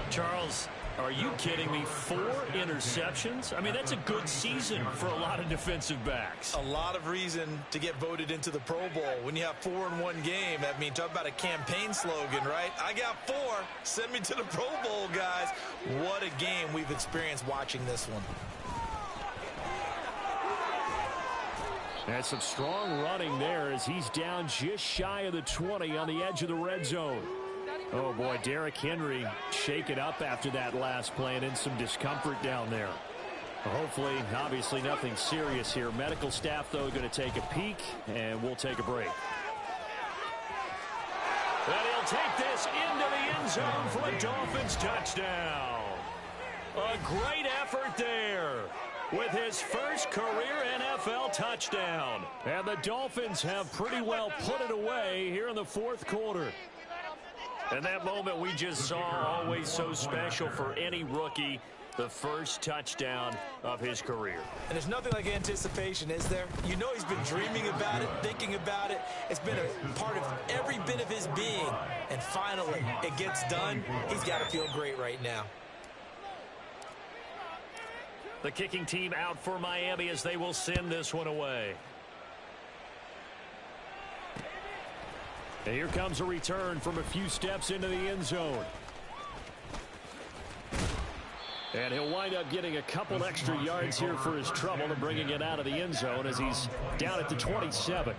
Charles, are you kidding me? 4 interceptions? I mean, that's a good season for a lot of defensive backs. A lot of reason to get voted into the Pro Bowl. When you have 4 in one game, I mean, talk about a campaign slogan, right? I got 4. Send me to the Pro Bowl, guys. What a game we've experienced watching this one. And some strong running there as he's down just shy of the 20 on the edge of the red zone. Oh, boy, Derrick Henry shaken up after that last play and in some discomfort down there. Hopefully, obviously, nothing serious here. Medical staff, though, going to take a peek, and we'll take a break. And he'll take this into the end zone for a Dolphins touchdown. A great effort there with his first career NFL touchdown. And the Dolphins have pretty well put it away here in the fourth quarter. And that moment we just saw, always so special for any rookie, the first touchdown of his career. And there's nothing like anticipation, is there? You know he's been dreaming about it, thinking about it. It's been a part of every bit of his being. And finally, it gets done. He's got to feel great right now. The kicking team out for Miami as they will send this one away. And here comes a return from a few steps into the end zone. And he'll wind up getting a couple extra yards here for his trouble and bringing it out of the end zone as he's down at the 27.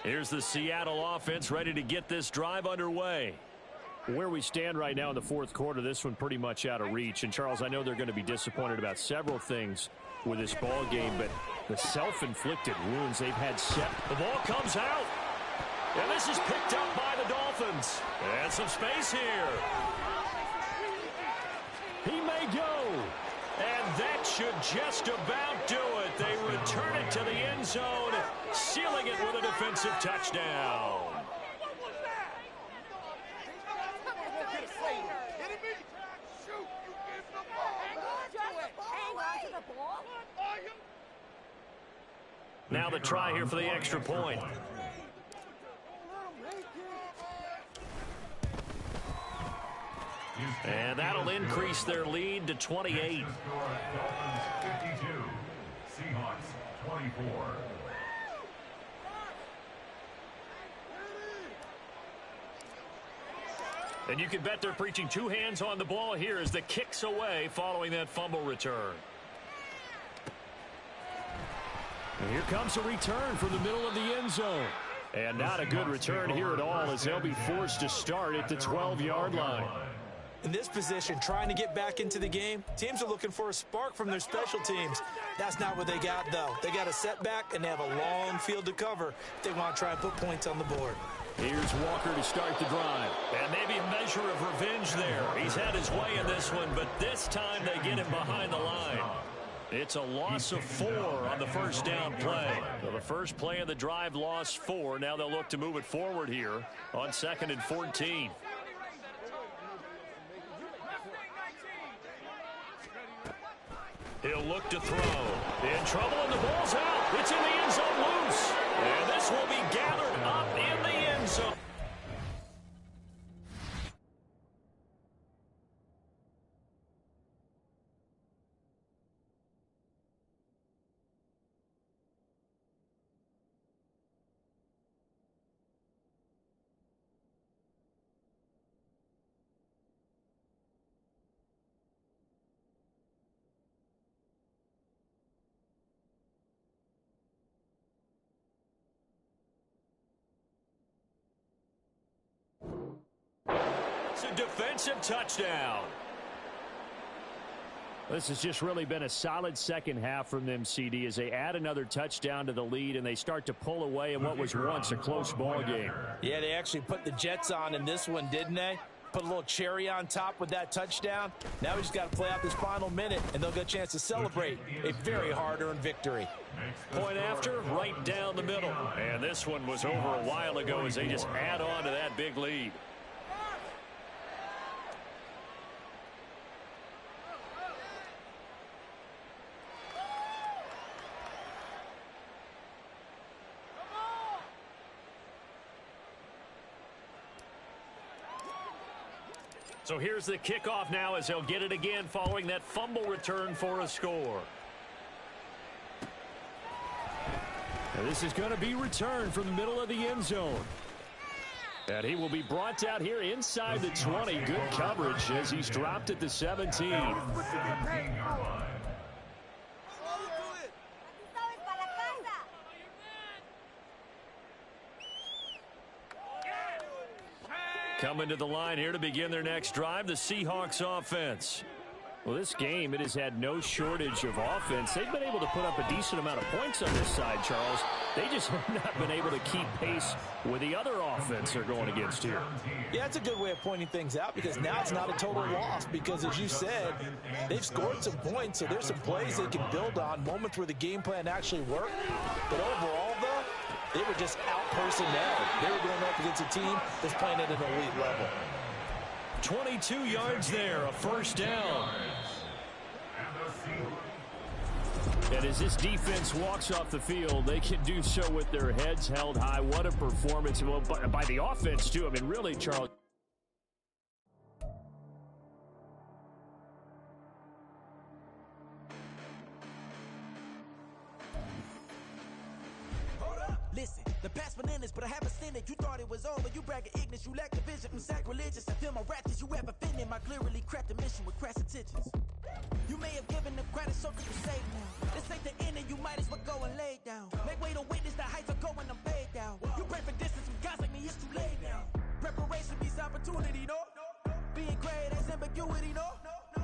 Here's the Seattle offense ready to get this drive underway. Where we stand right now in the fourth quarter, this one pretty much out of reach. And, Charles, I know they're going to be disappointed about several things with this ball game, but the self-inflicted wounds they've had set. The ball comes out. And this is picked up by the Dolphins. And some space here. He may go. And that should just about do it. They return it to the end zone, sealing it with a defensive touchdown. Now the try here for the extra point. And that'll increase their lead to 28. 52, Seahawks 24. And you can bet they're preaching two hands on the ball here as the kick's away following that fumble return. And here comes a return from the middle of the end zone. And not a good return here at all as they'll be forced to start at the 12-yard line. In this position, trying to get back into the game, teams are looking for a spark from their special teams. That's not what they got, though. They got a setback, and they have a long field to cover if they want to try and put points on the board. Here's Walker to start the drive. And maybe a measure of revenge there. He's had his way in this one, but this time they get him behind the line. It's a loss of 4 on the first down play. So the first play of the drive lost 4. Now they'll look to move it forward here on 2nd and 14. He'll look to throw. In trouble, and the ball's out. It's in the end zone loose. And this will be gathered up in the end zone. Defensive touchdown. This has just really been a solid second half from them, CD, as they add another touchdown to the lead and they start to pull away in what was once a close ball game. Yeah, they actually put the Jets on in this one, didn't they? Put a little cherry on top with that touchdown. Now we just got to play out this final minute, and they'll get a chance to celebrate a very hard-earned victory. Point after, right down the middle. And this one was over a while ago as they just add on to that big lead. So here's the kickoff now as they'll get it again following that fumble return for a score. And this is going to be returned from the middle of the end zone. And he will be brought down here inside the 20. Good coverage as he's dropped at the 17. Coming to the line here to begin their next drive, the Seahawks offense. Well, this game, it has had no shortage of offense. They've been able to put up a decent amount of points on this side, Charles. They just have not been able to keep pace with the other offense they're going against here. Yeah, that's a good way of pointing things out because now it's not a total loss because, as you said, they've scored some points, so there's some plays they can build on, moments where the game plan actually worked. But overall, though, they were just out-personnel. They were going up against a team that's playing at an elite level. 22 yards there, a first down. And as this defense walks off the field, they can do so with their heads held high. What a performance by the offense, too. I mean, really, Charles. Listen, the past bananas, but I haven't seen it. You thought it was over, you bragging ignorance, you lack the vision, I'm sacrilegious. I feel my ratchets, you have offended my clearly crafted mission with crass intentions. You may have given them credit, so could you save now? This ain't the end, and you might as well go and lay down. Make way to witness the heights are going, I'm paid down. You pray for distance from guys like me, it's too late now. Preparation means opportunity, no? Being great as ambiguity, no?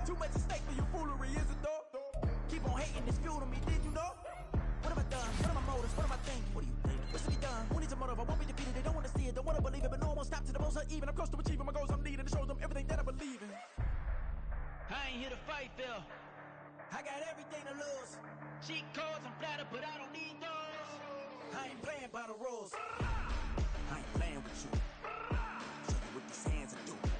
Too much at stake for your foolery, is it though? Keep on hating, this fuel to me, did you know? What have I done? What are my motives? What am I thinking? What do you think? What's to be done? Who needs a motive? I won't be defeated. They don't want to see it, don't want to believe it, but no one won't stop to the most uneven. I'm close to achieving my goals. I'm needing to show them everything that I believe in. I ain't here to fight, Phil. I got everything to lose. Cheat codes, I'm flattered, but I don't need those. I ain't playing by the rules. I ain't playing with you. Show you what these hands are doing.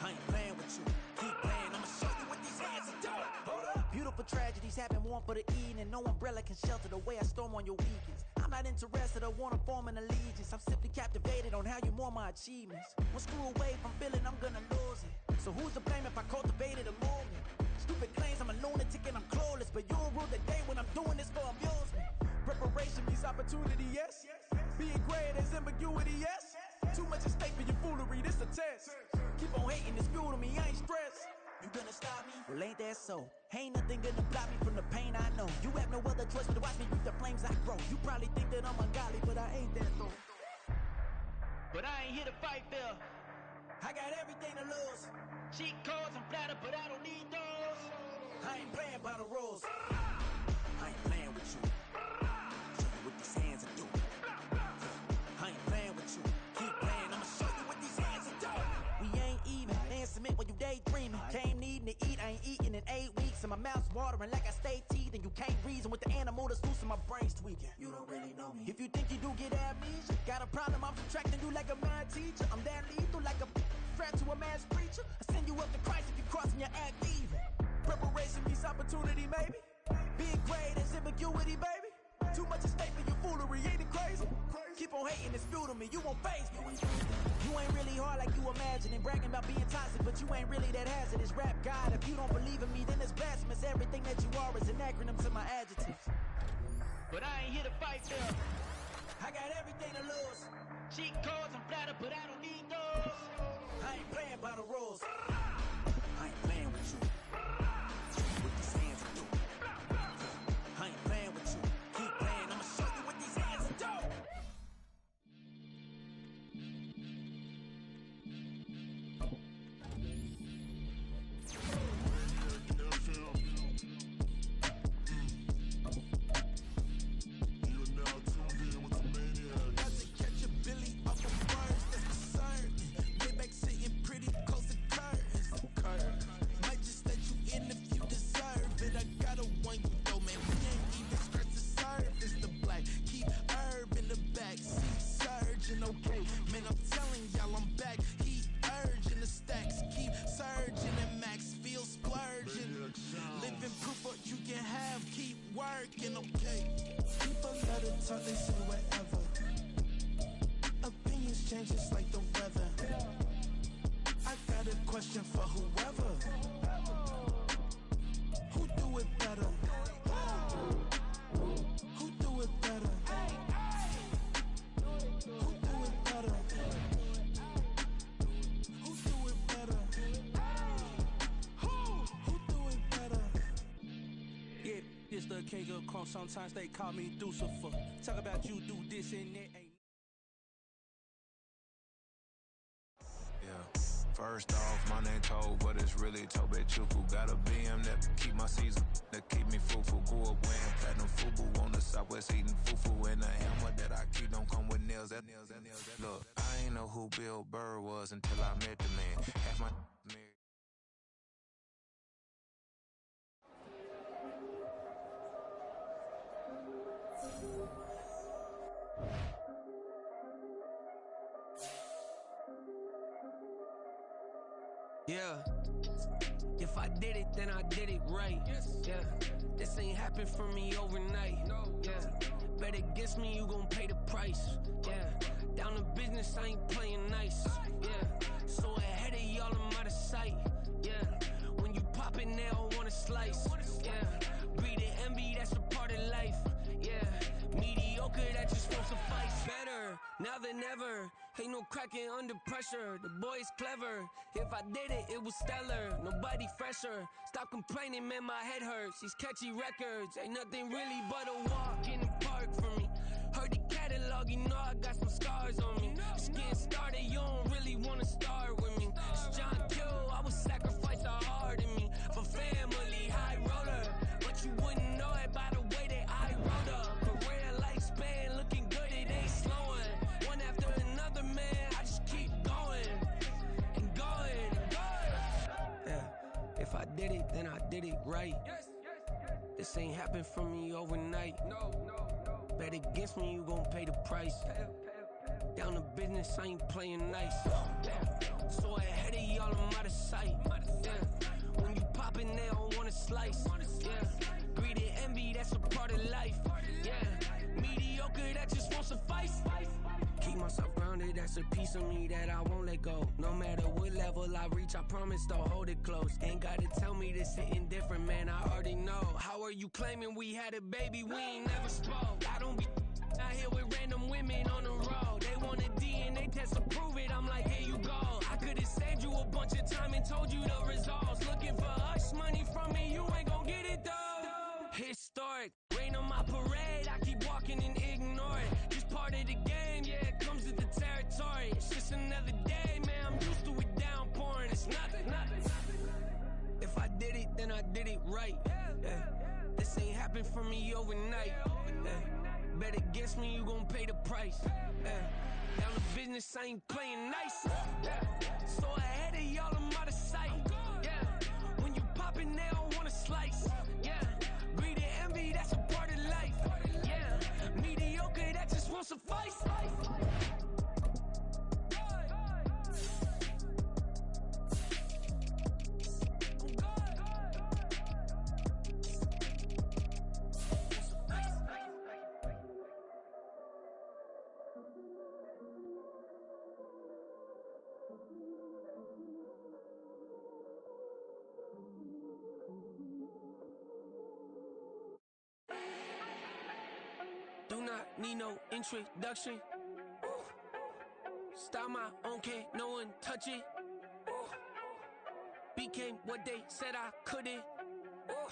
I ain't playing with you. Keep playing, I'ma show you what these hands are doing. Hold up. Beautiful tragedies happen, one for the evening. No umbrella can shelter the way I storm on your weekends. I'm not interested or wanna form an allegiance. I'm simply captivated on how you more my achievements. One screw away from feeling I'm gonna lose it. So who's to blame if I cultivated a movement? Stupid claims I'm a lunatic and I'm clueless, but you'll rule the day when I'm doing this for amusement. Preparation means opportunity, yes. Being great is ambiguity, yes. Too much at stake for your foolery, this a test. Keep on hating, it's fuel to me, I ain't stressed. You gonna stop me? Well, ain't that so? Ain't nothing gonna block me from the pain I know. You have no other choice but to watch me reap the flames I grow. You probably think that I'm ungodly, but I ain't that though. But I ain't here to fight, Phil. I got everything to lose. Cheat codes, I'm flattered, but I don't need those. I ain't playing by the rules. I ain't playing with you. Show you what these hands are doing. I ain't playing with you. Keep playing, I'ma show you what these hands are doing. We ain't even. They submit when you daydreaming. Came needing to eat, I ain't eating in 8 weeks. And my mouth's watering like I stay teeth. And you can't reason with the animal that's loose and my brain's tweaking. You don't really know me. If you think you do get amnesia, got a problem, I'm subtracting you like a mad teacher. I'm that lethal like a threat to a mass preacher. I send you up to Christ if you crossing your act evil. Preparation means opportunity, maybe. Being great is ambiguity, baby. Too much at stake for your foolery, ain't it crazy? Keep on hating, it's fuel to me, you won't face me. You ain't really hard like you imagine and bragging about being toxic, but you ain't really that hazardous. Rap God, if you don't believe in me, then it's blasphemous. Everything that you are is an acronym to my adjectives. But I ain't here to fight, Phil. I got everything to lose. Cheat codes, I'm flattered, but I don't need those. I ain't playing by the rules. I ain't playing with you. Show you what these hands are doing. I ain't playing with you. Keep playing, I'ma show you what these hands are doing. Okay, man, I'm telling y'all I'm back. Heat urging the stacks, keep surging and max feel splurging. Living proof what you can have, keep working, okay. People love to talk, they say whatever. Opinions change just like the weather. I got a question for whoever. Who do it better? Who do it better? It's the king of crunk, sometimes they call me Lucifer. Talk about you do this and that. First off, my name Toe, but it's really Tobe Chuku. Got a BM that keep my season, that keep me fruitful. Grew up wearing platinum FUBU on the Southwest eating fufu. And the hammer that I keep don't come with nails. Look, I ain't know who Bill Burr was until I met the man. Half my married. Yeah. If I did it, then I did it right. Yeah. This ain't happened for me overnight. Yeah. Bet against me, you gon' pay the price. Yeah. Down to business, I ain't playing nice. Yeah. So ahead of y'all, I'm out of sight. Yeah. When you pop it, they don't wanna slice. Yeah. Greed and envy, that's a part of life. Yeah. Mediocre, that just won't suffice. Better now than ever. Ain't no cracking under pressure. The boy's clever. If I did it, it was stellar. Nobody fresher. Stop complaining, man, my head hurts. These catchy records ain't nothing really but a walk in the park for me. Heard the catalog, you know I got some scars on me. Just getting started, you don't really wanna start with me. It's John Kill, I would sacrifice a heart in me for family, high roller. But you wouldn't know it by the way that I wrote up. Career lifespan looking good, it ain't slowing. One after another, man, I just keep going and going and going. Yeah, if I did it, then I did it right. This ain't happened for me overnight. Bet against me, you gon' pay the price. Down to business, I ain't playing nice. So ahead of y'all, I'm out of sight. Yeah. When you poppin', they don't wanna slice. Yeah. Greed and envy, that's a part of life. Yeah. Mediocre, that just won't suffice. Keep myself grounded, that's a piece of me that I won't let go. No matter what level I reach, I promise to hold it close. Ain't gotta tell me this hitting different, man, I already know. How are you claiming we had a baby, we ain't never spoke? I don't be out here with random women on the road. They want a DNA test to prove it, I'm like, here you go. I could've saved you a bunch of time and told you the results. Looking for hush money from me, you ain't gon' get it though. Historic, rain on my parade, I keep walking and ignore it. Just part of the game, yeah, it comes with the territory. It's just another day, man, I'm used to it downpouring. It's nothing. If I did it, then I did it right. Yeah. This ain't happened for me overnight. Yeah. Bet against me, you gon' pay the price. Yeah. Down to business, I ain't playing nice. Yeah. So ahead of y'all, I'm out of sight. Yeah. When you poppin', they don't wanna slice. Yeah. Greed and envy, that's a part of life. Yeah. Mediocre, that just won't suffice. Do not need no introduction. Ooh. Style my own, can't no one touch it. Ooh. Became what they said I couldn't. Ooh.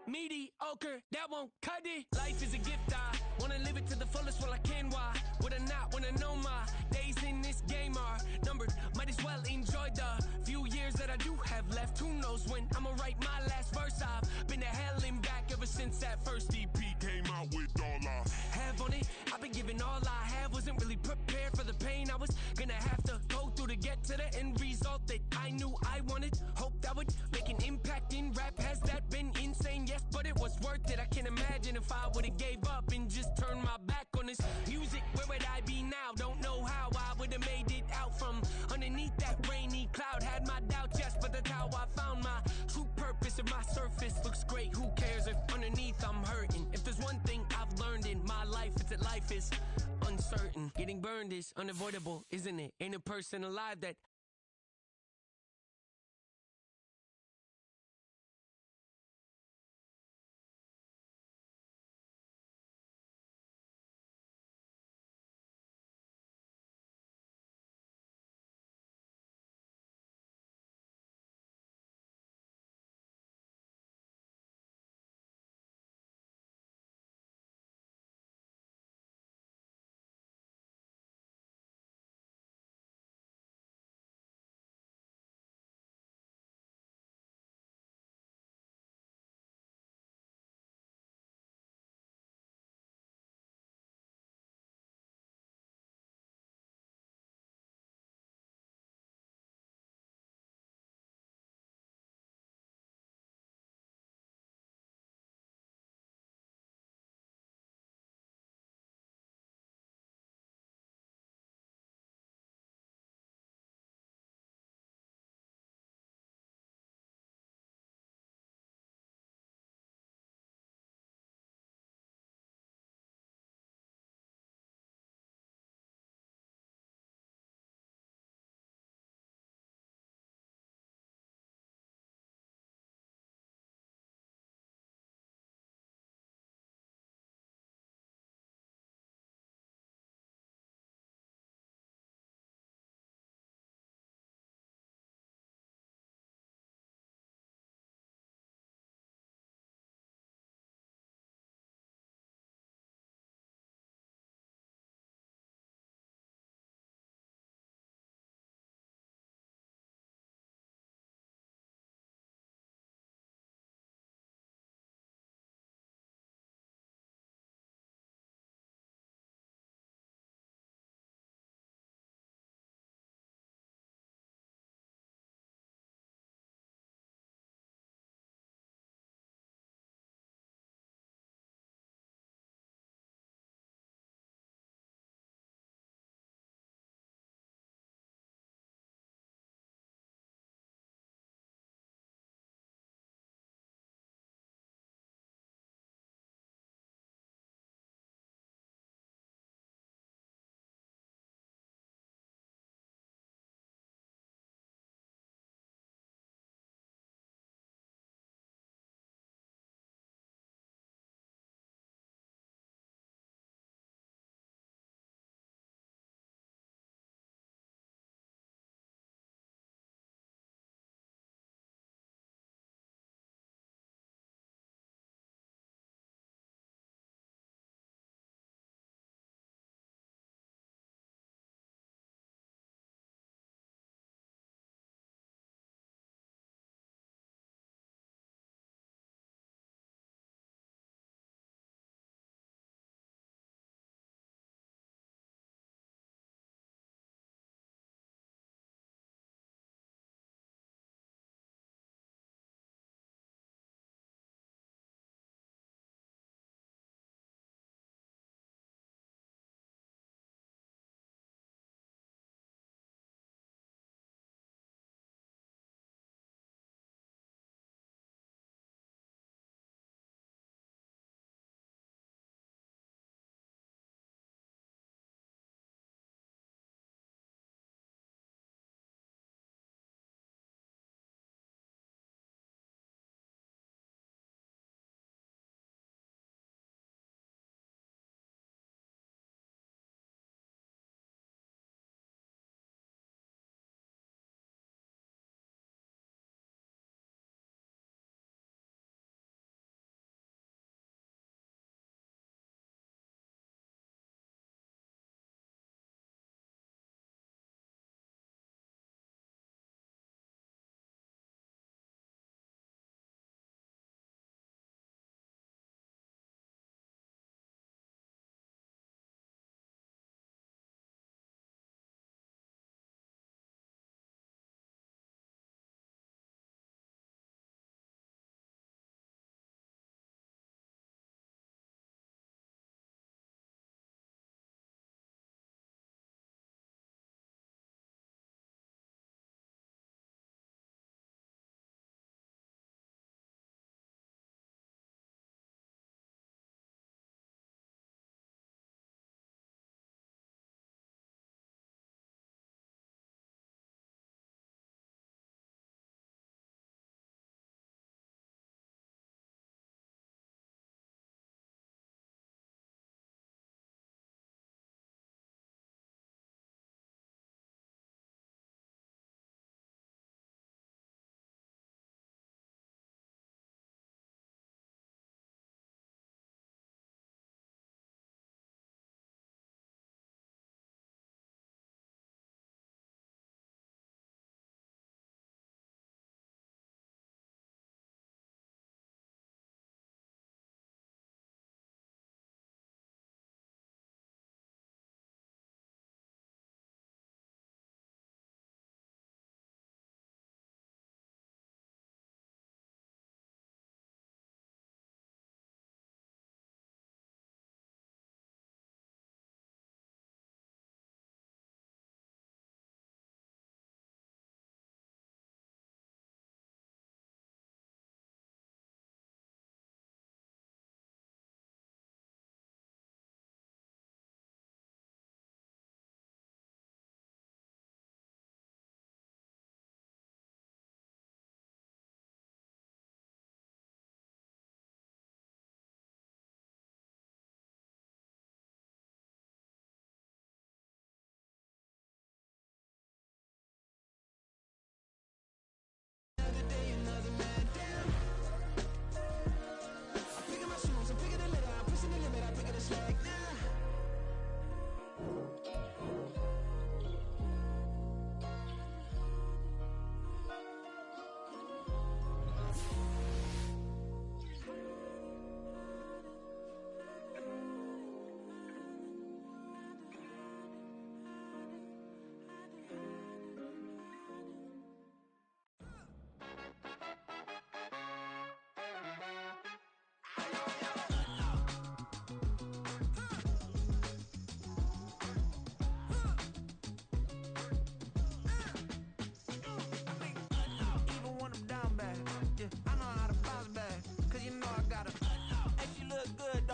Mediocre, that won't cut it. Life is a gift, I wanna live it to the fullest while I can. Why would I not wanna know my days in this game are numbered? Might as well enjoy the few years that I do have left. Who knows when I'ma write my last verse? I've been to hell and back ever since that first EP came out with all I have on it. I've been giving all I have, wasn't really prepared for the pain I was gonna have to go through to get to the end result that I knew I wanted. Hoped that would make an impact in rap. Has that been insane? Yes, but it was worth it. I can't imagine if I would've gave up and just turned my back on this music. Where would I be now? Don't know how I would've made it out from underneath that rainy cloud. Had my doubts, yes, but that's how I found my true purpose. If my surface looks great, who cares if underneath I'm hurting? If there's one thing I've learned in my life, it's that life is uncertain. Getting burned is unavoidable, isn't it? Ain't a person alive that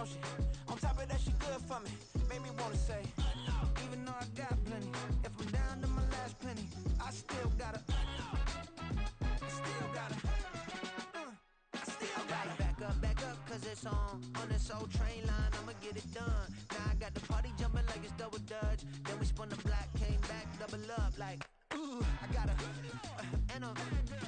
don't she? On top of that, she good for me. Made me wanna say, even though I got plenty, if I'm down to my last penny, I still gotta, back up, cause it's on this old train line, I'ma get it done. Now I got the party jumping like it's double dutch. Then we spun the block, came back, double up like, ooh, I got a, and a,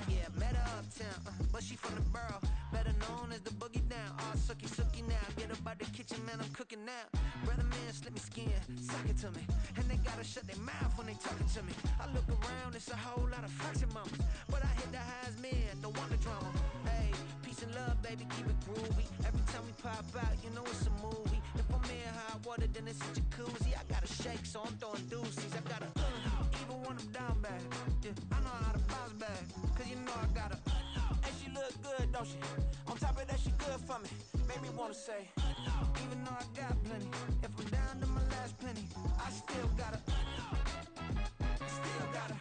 yeah, met her uptown, but she from the borough, better known as the boogie down. All sookie now, get up out the kitchen, man, I'm cooking now. Brother man, slip me skin, suck it to me, and they gotta shut their mouth when they talking to me. I look around, it's a whole lot of flexing mamas, but I hit the highs, man, don't want the drama. Hey, peace and love, baby, keep it groovy. Every time we pop out, you know it's a movie. If I'm in hot water, then it's a jacuzzi. I gotta shake, so I'm throwing deuces. I gotta, even when I'm down bad, yeah, I know how to bounce back, cause you know I gotta, and she look good, don't she? On top of that, she good for me. Made me wanna say, even though I got plenty, if I'm down to my last penny, I still gotta, still gotta.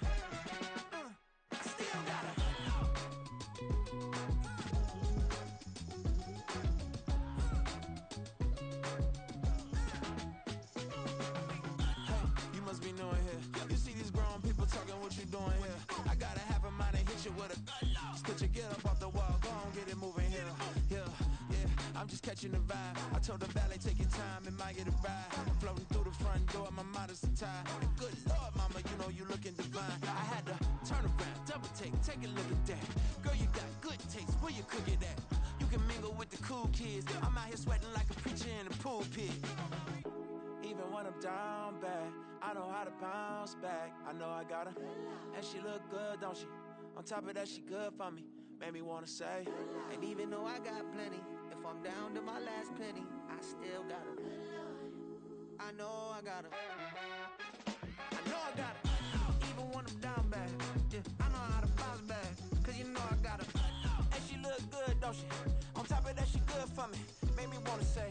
Be knowing here. You see these grown people talking, what you doing here? I gotta have a mind and hit you with a stitch you get up off the wall, go on, get it moving here. Yeah, I'm just catching the vibe. I told the valet, take your time, it might get a ride. Floating through the front door, my modest attire. And good Lord, mama, you know you looking divine. I had to turn around, double take a look at that. Girl, you got good taste, where you cook it at? You can mingle with the cool kids. I'm out here sweating like a preacher in the pulpit. Even when I'm down bad, I know how to bounce back. I know I gotta, and she look good, don't she? On top of that, she good for me. Made me wanna say, and even though I got plenty, if I'm down to my last penny, I still gotta, I know I gotta, even when I'm down bad, yeah, I know how to bounce back, cause you know I gotta, and she look good, don't she? On top of that, she good for me. Made me wanna say,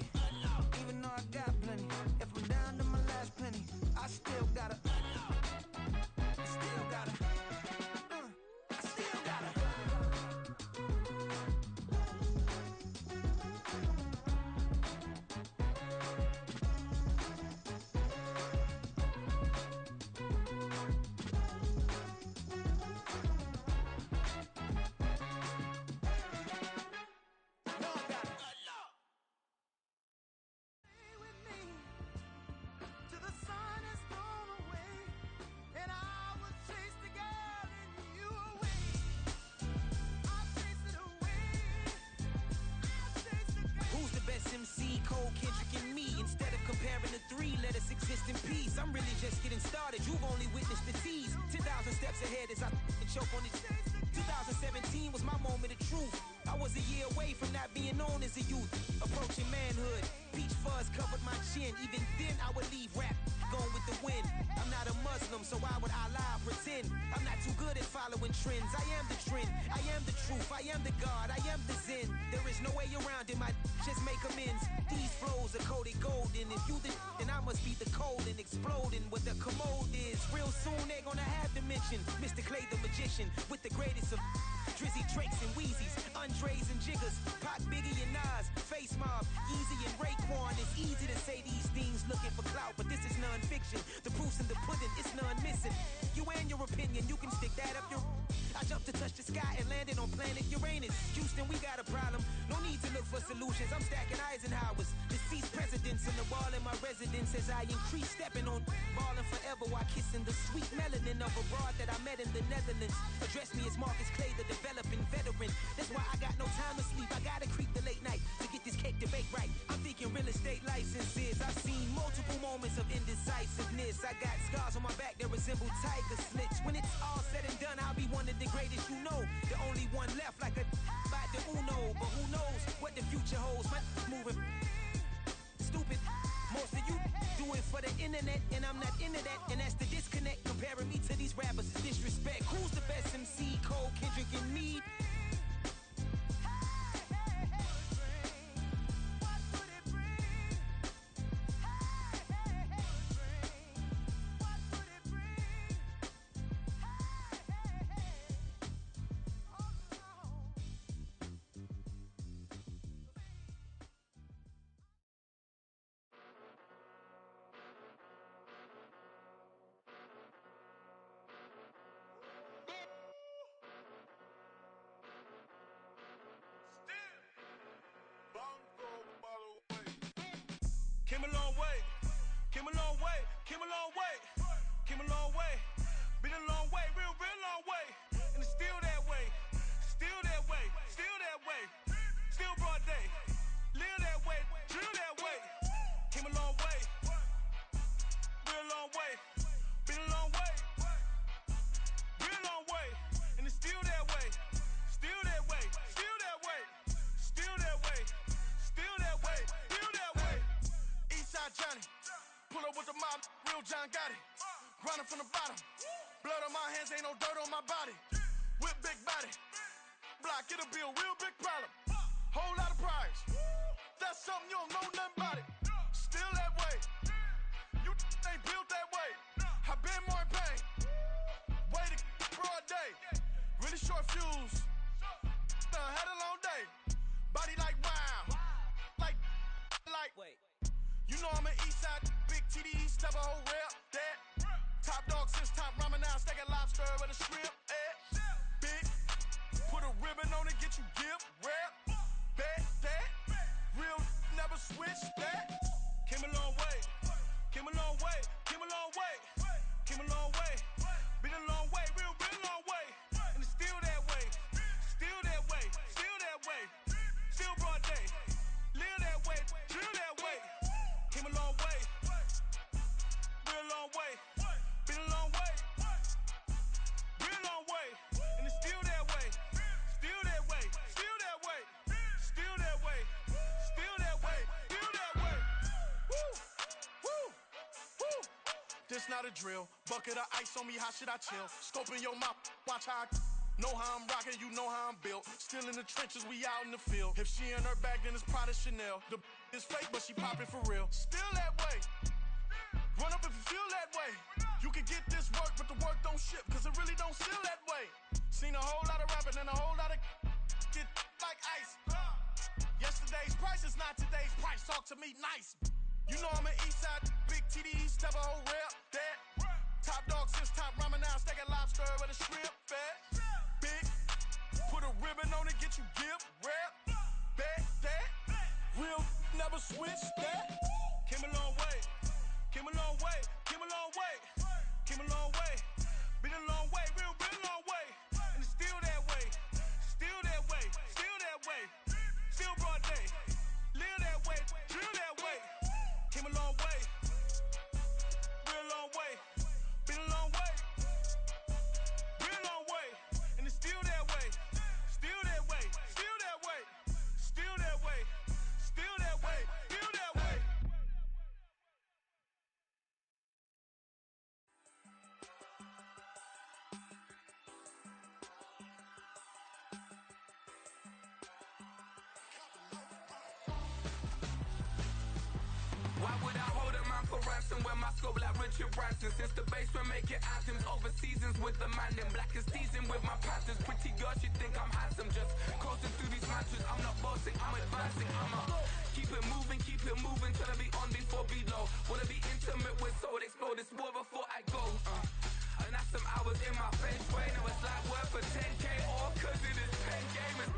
even though I got plenty, if I'm down to my last penny, I still gotta, still gotta, still gotta. MC, Cole, Kendrick, and me. Instead of comparing the three, let us exist in peace. I'm really just getting started. You've only witnessed the tease. 10,000 steps ahead as I choke on it. 2017 was my moment of truth. I was a year away from not being known as a youth. Approaching manhood. Peach fuzz covered my chin. Even then, I would leave rap going with the wind. I'm not a Muslim, so why would Allah pretend? I'm not too good at following trends. I am the trend. I am the truth. I am the God. I am the Zen. There is no way around it. My just make amends. These flows are coated golden. If you the then I must be the cold and exploding what the commode is. Real soon they gonna have to mention Mr. Clay the magician with the greatest of Drizzy, Drakes, and Wheezies, Andres and Jiggers, Pac, Biggie, and Nas, Face Mob, Easy and Raekwon. It's easy to say these things looking for clout, but this is non-fiction. The proof's in the pudding, it's none missing. You and your opinion, you can stick that up your... I jumped to touch the sky and landed on planet Uranus. Houston, we got a problem. No need to look for solutions. I'm stacking Eisenhowers. Deceased presidents in the wall in my residence as I increase stepping on ballin' forever while kissing the sweet melanin of a broad that I met in the Netherlands. Address me as Marcus Clay, the developing veteran. That's why I got no time to sleep. I gotta creep the late night to get this cake to bake right. I'm thinking real estate licenses. I've seen multiple moments of indecisiveness. I got scars on my back that resemble tiger slits. When it's all said and done, I'll be one of the greatest you know. The only one left like a by the Uno. But who knows what the future holds. My moving stupid. Most of you do it for the internet, and I'm not into that. And that's the disconnect. Comparing me to these rappers is disrespect. Who's the best MC? Cole, Kendrick, and me. Came a long way, came a long way, came a long way, came a long way. Been a long way, real long way. And it's still that way, still that way, still that way. Still broad day, live that way, drill that way. Came a long way, real long way. Been a long way, real long way. And it's still that way, still that way, still that way, still that way, still that way, still that way. Eastside Johnny, pull up with the mob, real John got it. Grinding from the bottom, blood on my hands, ain't no dirt on my body. Whip big body, block, it'll be a real big problem. Whole lot of prize, that's something you don't know nothing about it. Still that way, you ain't built that way. I been more in pain, way to broad day. Really short fuse, done had a long day. Body like wow, like. Wait. You know I'm an Eastside, big TDE, step a whole rep, that. Top dog since top ramen now, stack a lobster with a shrimp, big, put a ribbon on it, get you gift, rap, bet, that. Real never switch, that. Came a long way, came a long way, came a long way, came a long way. Been a long way, real long way. And it's still that way, still that way, still that way. Still broad day, live that way, drill that way. Came a long way, real long way. Been a long way, real long way. And it's still that way, still that way, still that way, still that way, still that way, still that way. Woo, woo, woo. This not a drill, bucket of ice on me, how should I chill? Scoping your mouth, watch how I know how I'm rocking, you know how I'm built. Still in the trenches, we out in the field. If she in her bag, then it's Prada Chanel. The is fake, but she poppin' for real. Still that way. Run up if you feel that way. You can get this work, but the work don't ship, cause it really don't feel that way. Seen a whole lot of rapping and a whole lot of get like ice. Yesterday's price is not today's price. Talk to me nice. You know I'm an Eastside, big TDE, step a whole rep, that. Top dog since top ramen now, stack a lobster with a shrimp, fat. Big, put a ribbon on it, get you gift, rap, bet, that. Real never switch, that. Came a long way, came a long way, came a long way, came a long way. Been a long way, real long way. And it's still that way, still that way, still that way. Still broad day, live that way, drill that way. Came a long way, real long way. Been a long way, real long way. And it's still that way, still that way, still that way, still that way, still that way, still that way. Why would I hold a man for ransom when my scope like Richard Branson? Since the basement making anthems over seasons with the man in black is teasing with my patterns. Pretty girl, she think I'm handsome. Just coasting through these matches. I'm not bossing, I'm advancing. I'ma keep it moving till I be on before below. Wanna be intimate with soul, explode this war before I go. And that's some hours in my face way. Now it's like work for 10K all cause it is 10 gamers.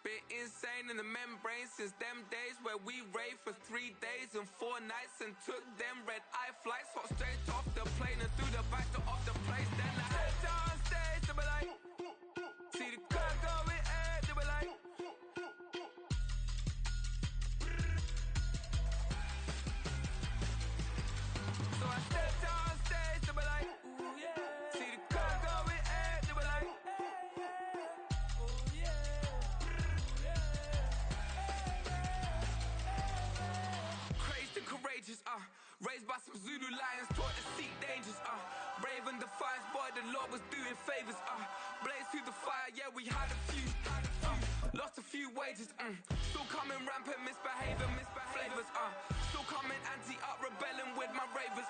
Been insane in the membrane since them days where we raved for 3 days and 4 nights and took them red eye flights, hot straight off the plane and through the back door of the place. Then I head down stage, they be like, see the crowd going air, they be like, so I step down stage, they be like, ooh yeah, see the crowd going air, they be like, ooh yeah. Courageous, raised by some Zulu lions, taught to seek dangers, brave and defiant, boy, the Lord was doing favors, blaze through the fire, yeah, we had a few, lost a few wages, still coming rampant, misbehaving, flavors, still coming anti-up, rebelling with my ravers,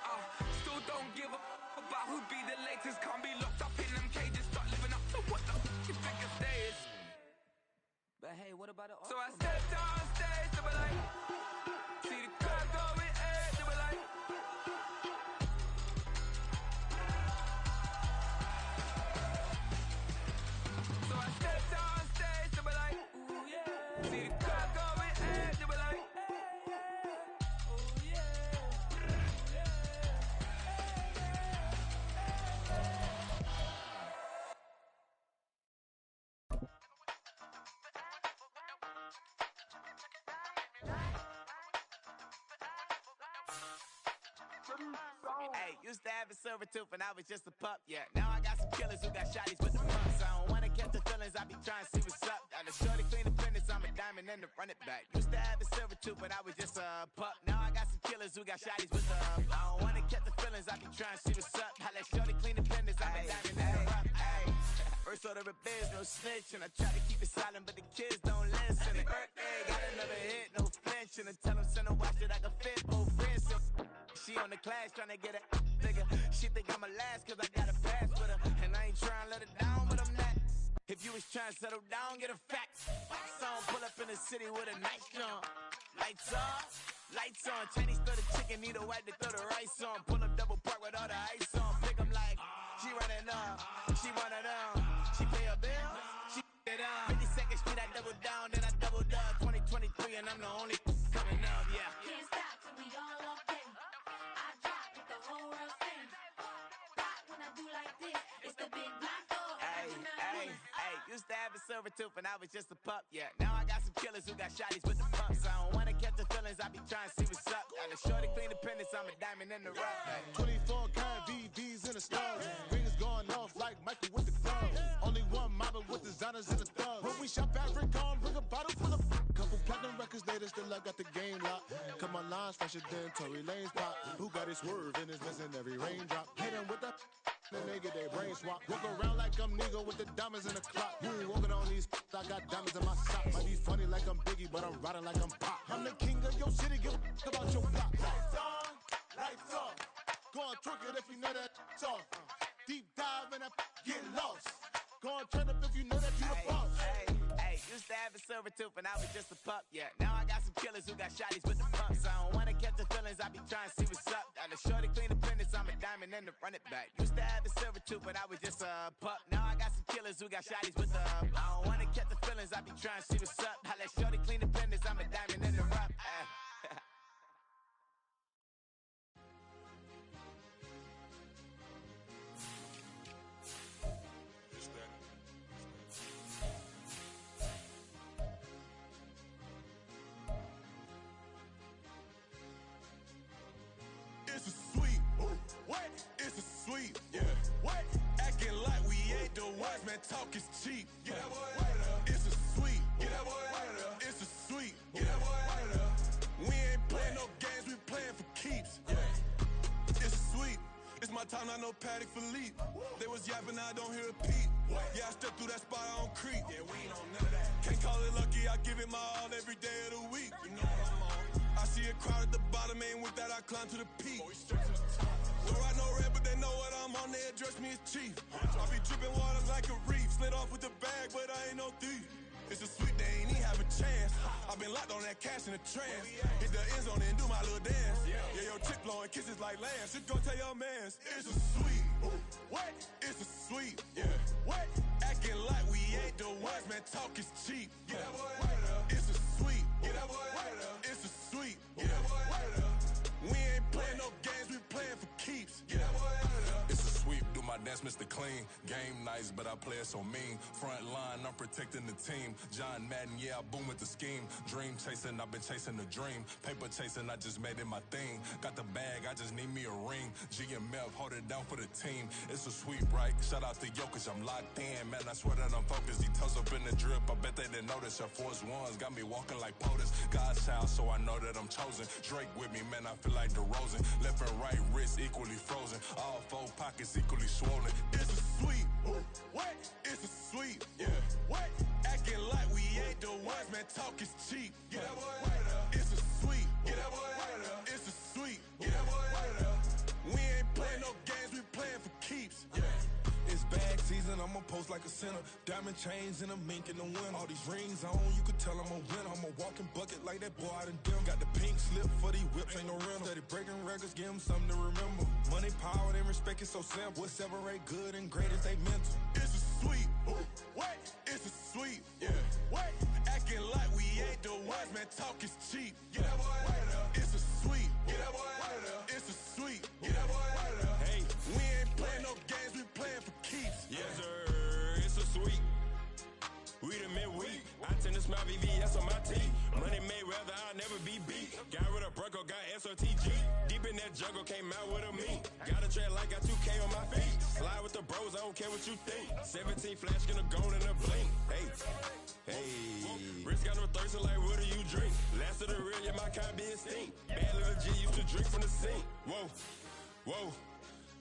still don't give a about who'd be the latest, can't be locked up in them cages, start living up to what the you think a day is. But hey, what about the So I stepped down stage, they were like, see the crowd going air, they were like, so I stepped down stage, they were like, ooh yeah, see the crowd going air, Hey, used to have a silver tooth and I was just a pup, yeah. Now I got some killers who got shotties with the pumps. I don't wanna catch the feelings, I be trying to see what's up. Got a shorty clean the fitness, I'm a diamond and to run it back. Used to have a silver tooth, but I was just a pup. Now I got some killers who got shotties with the I don't wanna catch the feelings, I be trying to see what's up. I let shorty clean the fitness, I'm a diamond and to run. First order of biz, no snitch, and I try to keep it silent, but the kids don't listen. And birthday, got another hit, no flinch, and I tell them send a watch that I can fit both wrists. She on the class trying to get a nigga. She think I'm a last cause I got a pass with her, and I ain't trying to let her down, but I'm not. If you was trying to settle down, get a fax. Song pull up in the city with a nice jump. Lights off, lights on. Chinese throw the chicken, need a wipe to throw the rice on. Pull up double park with all the ice on. Pick 'em like, she running up, she running up. She pay a bill, she it up. 52nd Street, I double down, then I doubled up. 2023, and I'm the only coming up, yeah. Can't stop till we all okay. I drop with the whole world sing. Pop when I do like this, it's the big black door. Hey, used to have a silver tooth and I was just a pup, yeah. Now I got some killers who got shotties with the pumps. I don't wanna catch the feelings, I be trying to see what's up. Got a shorty clean the pendants, I'm a diamond in the rough. 24 karat VVs in the stars. Rings going off like Michael with the gloves. Only one model with designers in the thugs. When we shop at Rick on, bring a bottle full of couple platinum records later, still I got the game locked. Cut my lines fresher than Tory Lane's pop. Who got his swerve and is missing every raindrop. Hit him with that. And they get their brain swap. Walk around like I'm nigga with the diamonds in the clock. You ain't walking on these, I got diamonds in my sock. Might be funny like I'm Biggie, but I'm riding like I'm Pop. I'm the king of your city, give a about your block. Lights on, lights off. Go on, twerk it if you know that off. Deep dive and get lost. Go on, turn up if you know that you the boss. Hey, used to have a silver tooth and I was just a pup, yeah. Now I got some killers who got shotties with the pumps. I don't wanna catch the feelings, I be trying to see what's up. Got a shorty clean the pendants, I'm a diamond and to run it back. Used to have a silver tooth, but I was just a pup. Now I got some killers who got shotties with the I don't wanna catch the feelings, I be trying to see what's up. I let shorty clean the pendants, I'm a diamond in the rough. It's a sweet, what? It's a sweet, yeah. What? Acting like we ain't the ones, man. Talk is cheap. Get that boy out of there. It's a sweet, get that boy out of there. It's a sweet, get that boy out of there. We ain't playing no games, we playing for keeps. Yeah. It's sweet. It's my time, I know Patek Philippe. They was yapping, I don't hear a peep. Yeah, I step through that spot, I don't creep. Yeah, we ain't on none of that. Can't call it lucky, I give it my all every day of the week. You know what I'm on. I see a crowd at the bottom, ain't with that, I climb to the peak. Don't ride no red, but they know what I'm on, they address me as chief. I be dripping water like a reef, slid off with the bag, but I ain't no thief. It's a sweet, they ain't even have a chance. I been locked on that cash in a trance. Hit the end zone and do my little dance. Yeah, your chick blowing kisses like Lance. Just go tell your mans. It's a sweet, what? It's a sweet, yeah. What? Acting like we ain't the ones, man. Talk is cheap. Get that boy out of there. It's a sweet, get that boy out of there. It's a sweet, get that boy out of there. We ain't playing no games, we playing for keeps. Get that boy out of there. It's a sweep, do my dance, Mr. Clean. Game nice, but I play it so mean. Front line, I'm protecting the team. John Madden, yeah, I boom with the scheme. Dream chasing, I've been chasing the dream. Paper chasing, I just made it my thing. Got the bag, I just need me a ring. G and Mel, hold it down for the team. It's a sweep, right? Shout out to Jokic, I'm locked in. Man, I swear that I'm focused. He toes up in the drip, I bet they didn't notice. Your force ones got me walking like POTUS. God's child, so I know that I'm chosen. Drake with me, man, I feel like DeRozan. Left and right wrist equally frozen. All four pockets equally swollen. It's a sweet, what? It's a sweet, yeah. What? Acting like we ain't the ones, man. Talk is cheap. Get that boy out of there. It's a sweet, get that boy out of there. It's a sweet, get that boy out of there. We ain't playing no games, we playing for keeps. Yeah. It's bag season, I'ma post like a sinner. Diamond chains and a mink in the winter. All these rings on, you could tell I'm a winner. I'm a walking bucket like that boy out in dim. Got the pink slip for these whips, ain't no rental. Steady breaking records, give them something to remember. Money, power, and respect is so simple. What separate good and great is they mental. It's a sweet, what? It's a sweet, yeah. What? Acting like we ain't the ones, man. Talk is cheap. Get that boy out of there. It's a sweet, get that boy out of there. It's a sweet, get that boy out of there. Hey, we ain't playing no games, we playing for keeps. Yes, sir, it's a sweet. We the midweek. I tend to smile VVS on my teeth. Money made rather I'll never be beat. Got rid of Bronco, got SOTG. Deep in that jungle, came out with a meat. track like got 2K on my feet. Slide with the bros, I don't care what you think. 17 flash, gonna go in a blink. Hey, hey. Wrist got no thirst, like what do you drink? Last of the real, yeah, my kind be extinct. Bad little G used to drink from the sink. Whoa, whoa.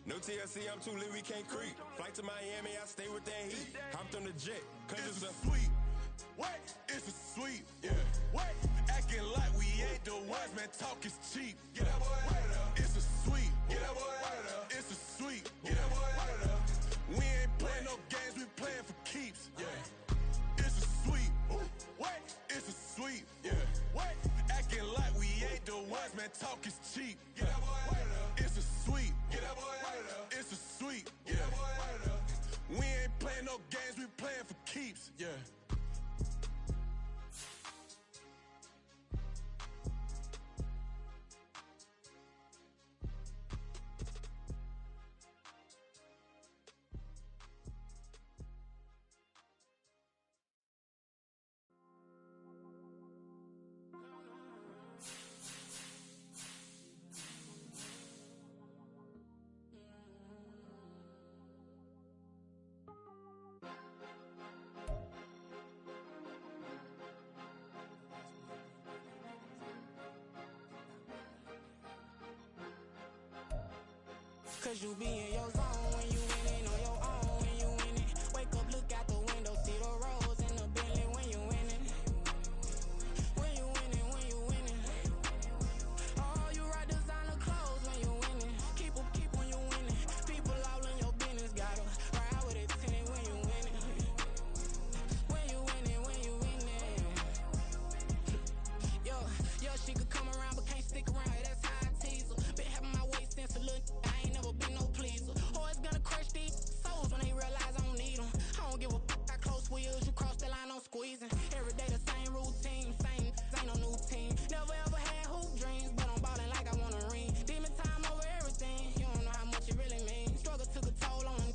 No TLC, I'm too lit, we can't creep. Flight to Miami, I stay with that heat. Hopped on the jet, cause it's a sweet. What? It's a sweet. Yeah. What? Acting like we ain't the ones, man. Talk is cheap. Get that boy out of there. It's a sweet. Get that boy out of there. It's a sweet. Get that boy out of there. We ain't playing no games, we playing for keeps. Yeah. It's a sweet. Ooh. What? It's a sweet. Yeah. What? Acting like we ain't the ones, man. Talk is cheap. Get that boy out of there. It's a sweet. Get that boy out of there. It's a sweet. Get that boy out of there. We ain't playing no games, we playing for keeps. Yeah. Cause you be in your zone when you winning on your own when you winning. Wake up, look out the window, see the rose in the Bentley when you winning. When you winning, when you winning. Oh, you rock designer clothes when you winning. Keep when you winning. People all in your business, gotta ride with it tinted when you winning. When you winning, when you winning. Yo, she could come around but can't stick around, that's how I tease her. Been having my waist since a little, I ain't never been no pleaser. Always gonna crush these souls when they realize I don't need them. I don't give a how close wheels, you cross the line, I'm squeezing. Every day the same routine, same, ain't no new team. Never ever had hoop dreams, but I'm ballin' like I want a ring. Demon time over everything, you don't know how much it really means. Struggle took a toll on them,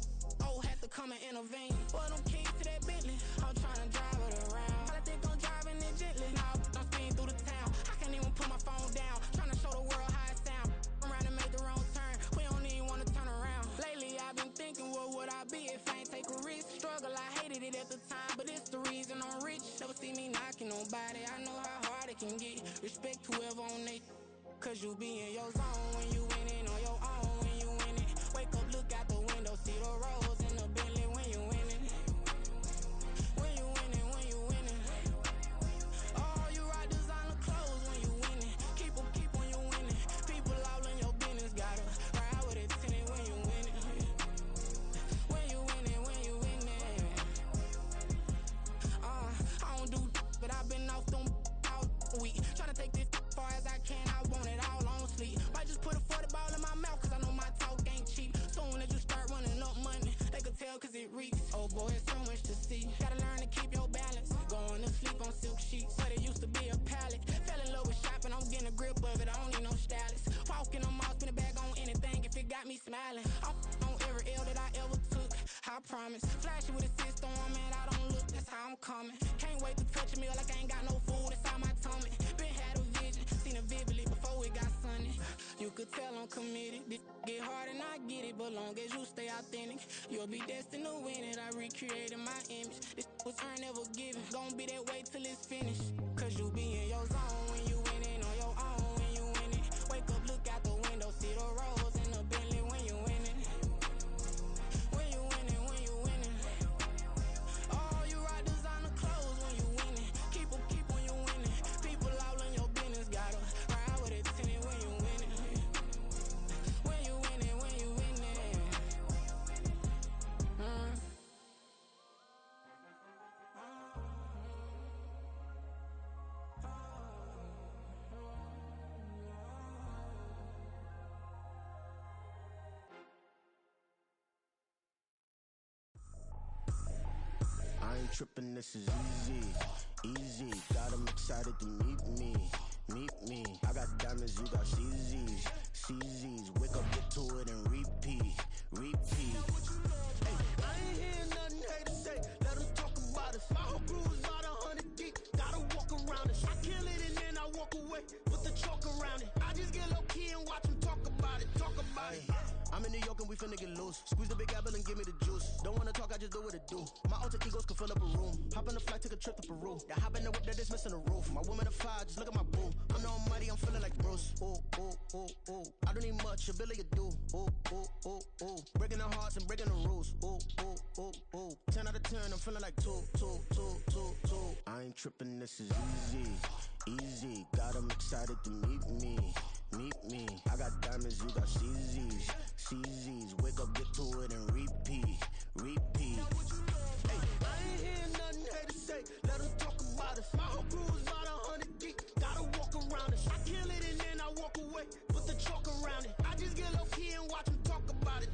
had to come and intervene. Boy, them keys to that Bentley, I'm tryna drive it around. I think I'm driving it gently, now I'm speeding through the town. I can't even put my phone down, tryna show the world how it sound. Around and make the wrong turn, we don't even wanna turn around. Lately I've been thinking, what would I be if I ain't take a risk? Struggle, I hated it at the time, but it's the reason I'm rich. Never see me knocking nobody, I know how hard it can get. Respect whoever on they, cause you be in your zone when you winning on your own when you winning. Wake up, look out the window, see the rose in the Bentley when you winning. When you winning, when you winning. Oh, you rock designer clothes when you winning. Keep when you winning. People all in your business, gotta ride with it tinted when you winning. When you winning, when you winning. I don't do but I've been off them all week. Tryna take this far as I can, I want it all on sleep. Might just put a 40 ball in my mouth, cause I know my talk ain't cheap. Soon as you start running up money, they could tell cause it reeks. Oh boy, it's so much to see. Gotta learn to keep your balance. Going to sleep on silk sheets, but it used to be a pallet. Fell in love with shopping, I'm getting a grip of it, I don't need no stylist. Walking on mouth, spin a bag on anything if it got me smiling. I'm on every L that I ever took, I promise. Flashy with a system on, man, I don't look, that's how I'm coming. Can't wait to touch a meal like I ain't got no food inside my tummy. Been had a vision, seen it vividly before it got sunny. You could tell I'm committed. This get hard and I get it, but long as you stay authentic, you'll be destined to win it. I recreated my image. This was earned, never given. Gonna be that way till it's finished. Cause you be in your zone when you winning on your own when you winning. Wake up, look out the window, see the rose in the Bentley when you winning. When you winning, when you winning. Oh, you rock designer clothes when you winning. Keep when you winning. People all in your business, gotta ride with it tinted when you winning. When you winning, when you winning. I ain't tripping, this is easy, easy. Got 'em excited to meet me. I got diamonds, you got CZs. Wake up, get to it and repeat. Hey, I ain't hearing nothing haters say. Let them talk about us. My whole crew is about 100 deep. Gotta walk around us. I kill it and then I walk away. Put the chalk around it. I just get low key and watch them talk about it. I'm in New York give me the juice. Don't wanna talk, I just do what it do. My alter egos can fill up a room. Hop on the flight, take a trip to Peru. That hop in the whip that is missing the roof. My woman a fire, just look at my boo. I'm the almighty, I'm feeling like Bruce. Ooh, ooh, ooh, ooh. I don't need much, ability to do. Ooh, ooh, ooh, ooh. Breaking the hearts and breaking the rules. Ooh, ooh, ooh, ooh. 10 out of 10, I'm feeling like 2. I ain't tripping, this is easy. Got 'em excited to meet me. I got diamonds, you got CZs. Wake up, get to it, and repeat. Hey, I ain't hear nothing hate to say. Let 'em talk about us. My whole crew is about 100 deep. Gotta walk around us. I kill it and then I walk away. Put the chalk around it. I just get low key and watch 'em talk about it.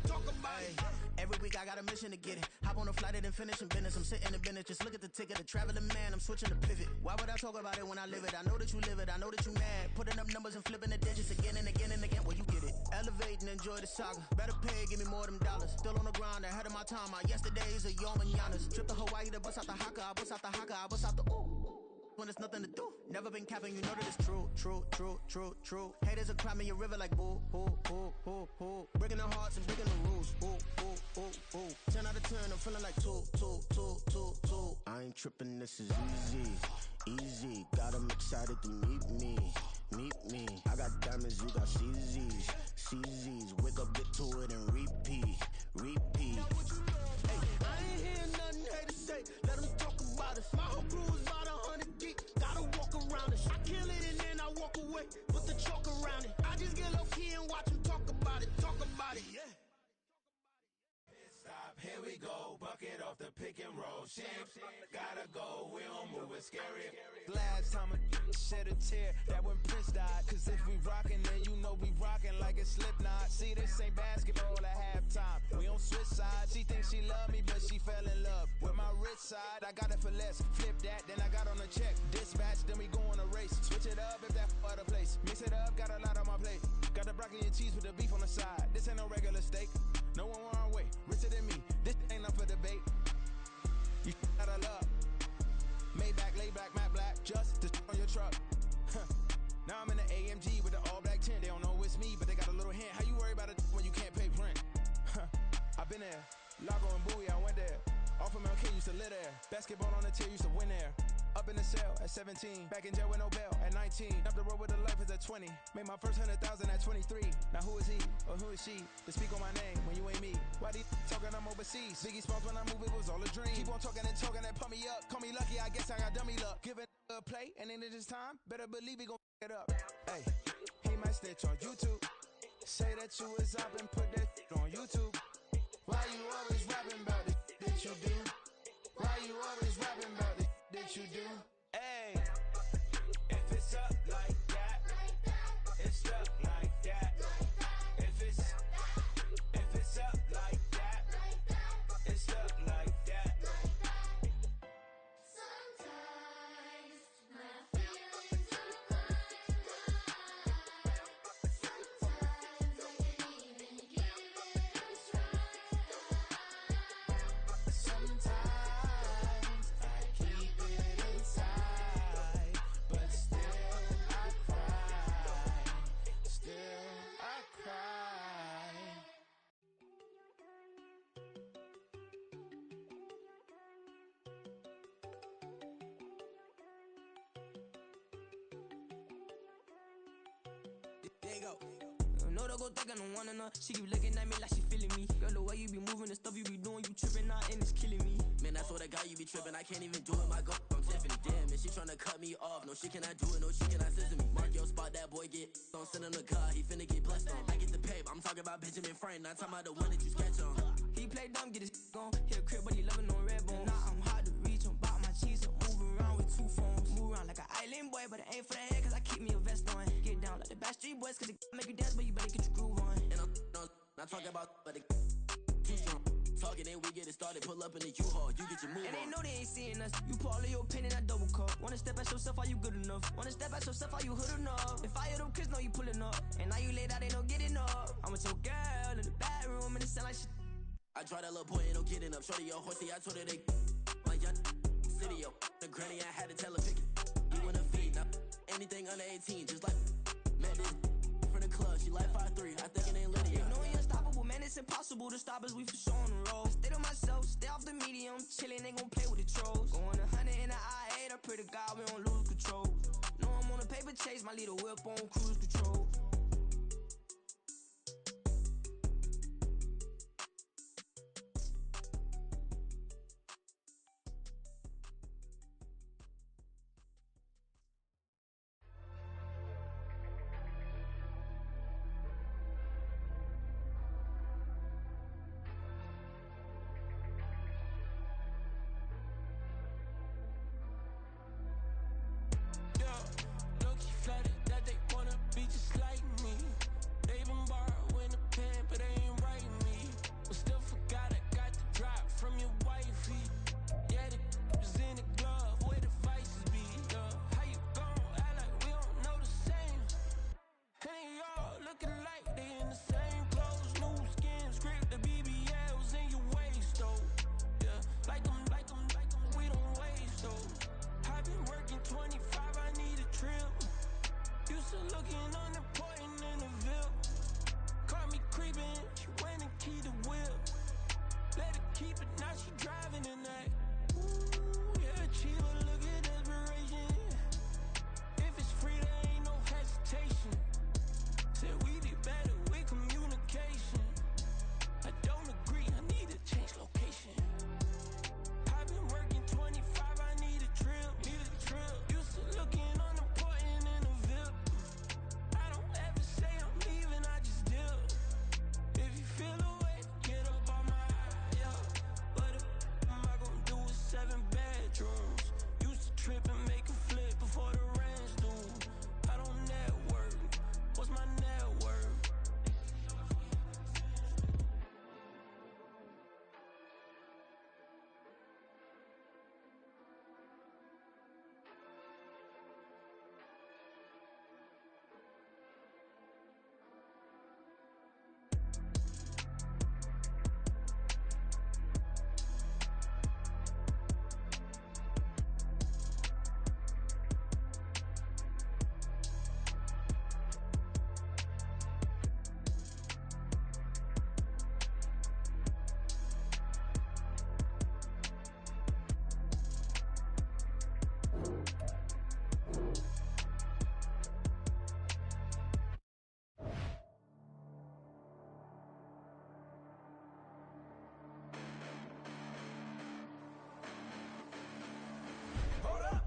Every week I got a mission to get it. Hop on a flight and then finish in business. I'm sitting in business. Just look at the ticket. The traveling man, I'm switching to pivot. Why would I talk about it when I live it? I know that you live it. I know that you mad. Putting up numbers and flipping the digits again and again and again. Well, you get it. Elevate and enjoy the saga. Better pay, give me more them dollars. Still on the grind, ahead of my time. My yesterdays are your mananas. Trip to Hawaii to bust out the haka. I bust out the haka. I bust out the ooh. When there's nothing to do. Never been capping, you know that it's true. Haters will cry me a river like boo. Breaking the hearts and breaking the rules. Ooh. 10 out of 10, I'm feeling like 2. I ain't tripping, this is easy. Got 'em excited to meet me. I got diamonds, you got CZs. Wake up, get to it, and repeat. Hey, I ain't hear nothing hate to say. Let 'em talk about us. My whole crew is about 100 deep. Gotta walk around us. I kill it and then I walk away. Put the chalk around it. I just get low key and watch 'em talk about it. Yeah. Stop, here we go, bucket off the pick and roll. Shit, gotta go, we don't move, it's scary. Last time I shed a tear, that when Prince died. Cause if we rockin', then you know we rockin' like a Slipknot. See, this ain't basketball at halftime. We on switch sides. She thinks she love me, but she fell in love with my rich side. I got it for less, flip that, then I got on a check. Dispatch, then we go on a race. Switch it up if that other place. Mix it up, got a lot on my plate. Got the broccoli and cheese with the beef on the side. This ain't no regular steak. No one wrong way, richer than me. This ain't up for debate. You out of luck. Maybach, lay back, matte black, just to on your truck. Now I'm in the AMG with the all black tint. They don't know it's me, but they got a little hint. How you worry about it when you can't pay rent? I've been there. Lago and Bowie, I went there. Off of MLK, used to live there. Basketball on the tier, used to win there. Up in the cell at 17. Back in jail with no bail at 19. Up the road with the life is at 20. Made my first 100,000 at 23. Now who is he or who is she to speak on my name when you ain't me? Why they talking I'm overseas? Biggie Smalls when I move, it was all a dream. Keep on talking and pump me up. Call me lucky, I guess I got dummy luck. Give it a play and then it's time. Better believe he gon' it up. Hey, he might snitch on YouTube. Say that you was up and put that on YouTube. Why you always rapping about it that you do? Why you always rapping about it that you do? Hey, if it's up like that, it's stuck like that. If it's up like that, it's stuck like that. Sometimes my feelings are blind. Sometimes I can't even give it a try. Sometimes I keep it inside, but still I cry. Still I cry. There you go. No, don't go thinking no one enough. She keep looking at me like she feeling me. Girl, the way you be moving, the stuff you be doing, you tripping out and it's killing me. Man, that's what I got, you be tripping. I can't even do it, my girl, I'm Tiffany. Damn, and she tryna cut me off. No, she cannot do it, no, she cannot scissor me. Mark your spot, that boy get on. Send him the car, he finna get blessed on. I get the pay, I'm talking about Benjamin Frank, not talking about the one that you sketch on. He play dumb, get his gone. Hit a crib, but he loving on red bone. Now I'm hard to reach, I'm bout my cheese. I move around with 2 phones. Move around like an island boy, but it ain't for the head, cause I keep me a vest on. Get down like the Backstreet Boys, cause it make you dance, but you better get your groove on. And I'm not talking about, but it too strong. Talking and we get it started, pull up in the U-Haul, you get your move and on. they know they ain't seeing us. You pull all of your pin in that double cup. Wanna step at yourself, are you good enough? Wanna step at yourself, are you hood enough? If I hear them kids know you pulling up, and now you laid out, they don't get enough. I'm with your girl in the bedroom, and it sound like shit. I draw that little boy, ain't no getting up. Shorty, your horsey, I told her they my young city, yo. The granny, I had to tell her pick it. You wanna feed, now anything under 18, just like met this from the club. She like 5'3", I think it ain't Lydia. You know he unstoppable, man, it's it's impossible to stop us, we for sure on the road. Stay to myself, stay off the medium, chillin', ain't gon' play with the trolls. Going 100 in the I-8, I pray to God we don't lose control. Know I'm on a paper chase, my little whip on cruise control.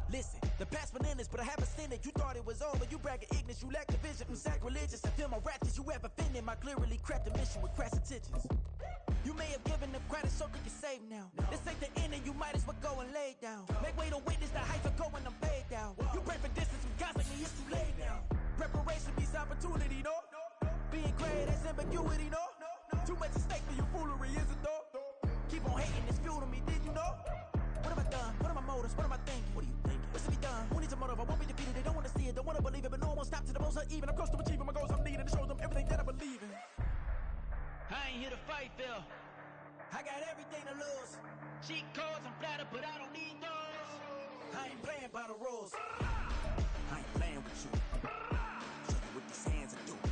Listen, the past bananas, but I haven't seen it. You thought it was over, you bragging ignorance, you lack the vision. I'm sacrilegious, I feel my ratchets, you ever offended. My clearly craft a mission with crass intentions. You may have given them credit so they can save now. This ain't the end and you might as well go and lay down. Make way to witness the heights of going, I'm paid down. You pray for distance from God's like me, it's too late now. Preparation means opportunity, no? Being great, that's ambiguity, no? Too much at stake for your foolery, is it though? Keep on hating, it's fuel to me, did you know? What have I done? What are my motives? What am I thinking? What are you thinking? What's to be done? Who needs a motive? I won't be defeated. They don't want to see it, don't want to believe it, but no one will stop to the most even. I'm close to achieving my goals. I'm needing to show them everything that I believe in. I ain't here to fight, Phil. I got everything to lose. Cheat codes, I'm flattered, but I don't need those. I ain't playing by the rules. I ain't playing with you. Show you what these hands are doing.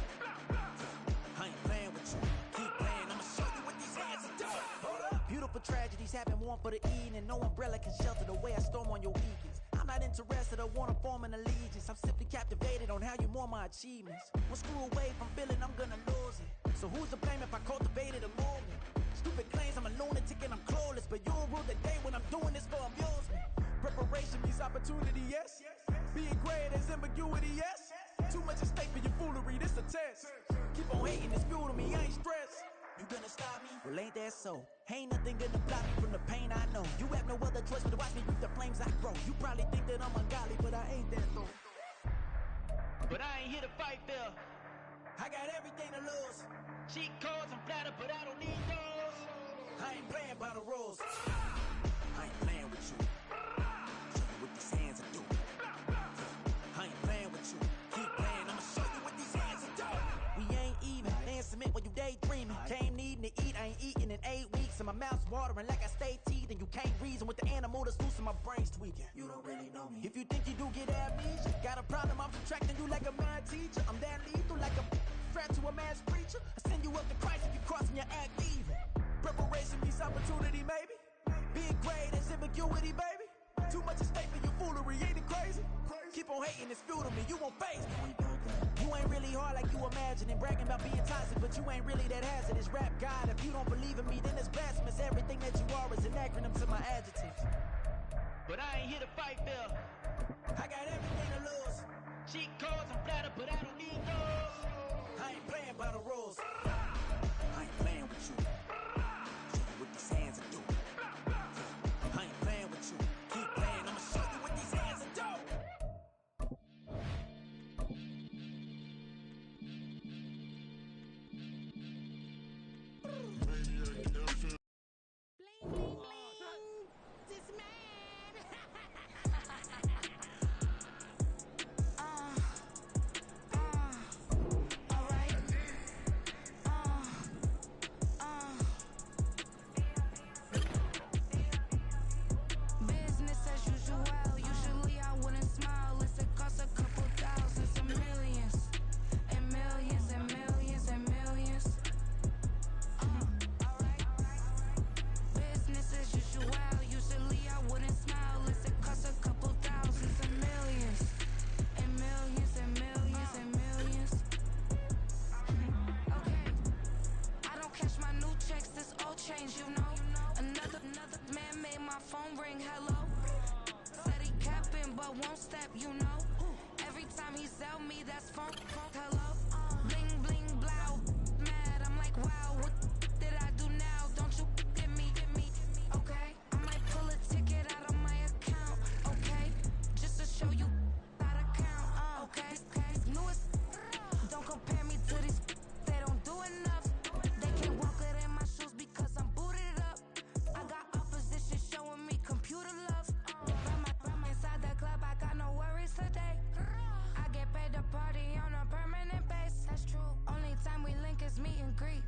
I ain't playing with you. Keep playing, I'ma show you what these hands are doing. Hold up. Beautiful tragedies happen, one for the evening. No umbrella can shelter the way I storm on your weekends. I'm not interested, I wanna form an allegiance. I'm simply captivated on how you more my achievements. One screw away from feeling I'm gonna lose it. So who's to blame if I cultivated a movement? Stupid claims I'm a lunatic and I'm clueless, but you'll rule the day when I'm doing this for amusement. Preparation means opportunity, yes. Being great is ambiguity, yes. Too much at stake for your foolery, this a test. Keep on hating, it's fuel to me, I ain't stressed. You gonna stop me? Well, ain't that so? Ain't nothing gonna block me from the pain I know. You have no other choice but to watch me reap the flames I grow. You probably think that I'm ungodly, but I ain't that though. But I ain't here to fight, Phil. I got everything to lose. Cheat codes, I'm flattered, but I don't need those. I ain't playing by the rules. I ain't playing with you. Show you what these hands are doing. I ain't playing with you. Keep playing, I'ma show you what these hands are doing. We ain't even. They ain't submit when you daydreaming. Came needing to eat, I ain't eating in 8 weeks. And my mouth's watering like I stay teeth. And you can't reason with the animal that's loose and my brain's tweaking. You don't really know me. If you think you do get amnesia, got a problem, I'm subtracting you like a mad teacher. I'm that lethal like a strapped to a mass preacher. I send you up to Christ if you crossing your act evil. Preparation meets opportunity, maybe. Big grade is ambiguity, baby. Too much at stake for your foolery, ain't it crazy? Keep on hating, it's fuel to me, you won't phase me. You ain't really hard like you imagine and bragging about being toxic, but you ain't really that hazardous. Rap God, if you don't believe in me, then it's blasphemous. Everything that you are is an acronym to my adjectives. But I ain't here to fight, Bill. I got everything to lose. Cheat codes and flatter, but I don't need those. I ain't playing by the rules. I ain't playing with you. Show you what these hands are doing. I ain't playing with you. Keep playing, I'ma show you what these hands are doing. Change, you know. Another man made my phone ring. Hello. Said he capping, but won't step, you know. Every time he sell me, that's phone. Hello. Bling bling blow. Mad, I'm like, wow, what did I do now? Don't you get me? Okay. I might pull a ticket out of my account. Okay. Just to show you how to count. Okay. Newest. Don't compare me to these. They don't do enough. They can't walk it in my shoes because I'm booted up. I got opposition showing me computer love. From inside the club, I got no worries today. I get paid to party on a permanent base. That's true. Only time we link is meet and greet.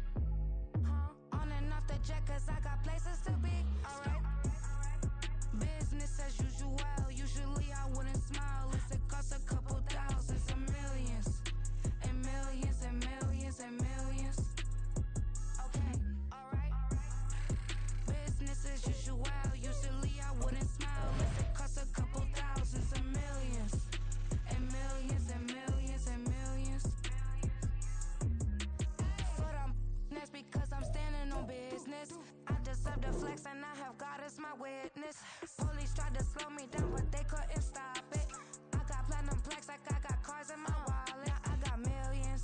On and off the jet, cause I got places to be. Alright. Business as usual. Usually I wouldn't smile if it costs a couple thousands and millions. And millions and millions and millions. Okay, alright. Business as usual. Usually I wouldn't smile if it costs a couple thousands and millions. And millions and millions and millions. But that's because I'm standing on business. I deserve the flex and I have God as my witness. Police tried to slow me down but they couldn't stop it. I got platinum plaques like I got cars in my wallet. I got millions.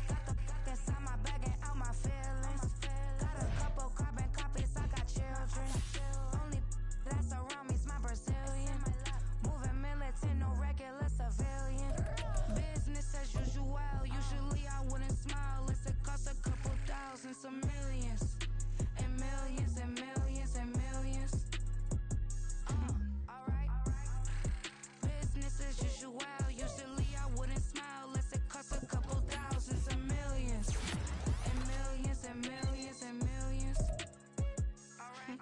Got the fuck inside my bag and out my feelings. Got a couple carbon copies, I got children. Only that's around me's my Brazilian. Moving militant, no regular civilian. Business as usual. Usually I wouldn't smile unless it costs a couple thousands of millions. And millions and millions and millions. Alright. Business as usual. Usually I wouldn't smile unless it costs a couple thousands of millions. And millions and millions and millions. Alright.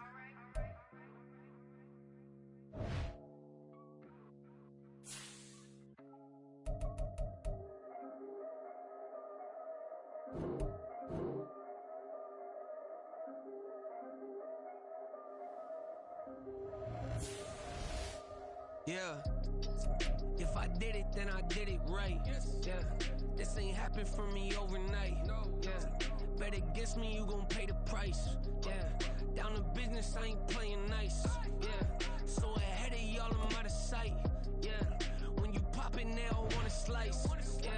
Yeah. If I did it, then I did it right. Yeah. This ain't happened for me overnight. Yeah. Bet against me, you gon' pay the price. Yeah. Down to business, I ain't playing nice. Yeah. So ahead of y'all, I'm out of sight. Yeah. When you pop it, they all wanna slice. Yeah.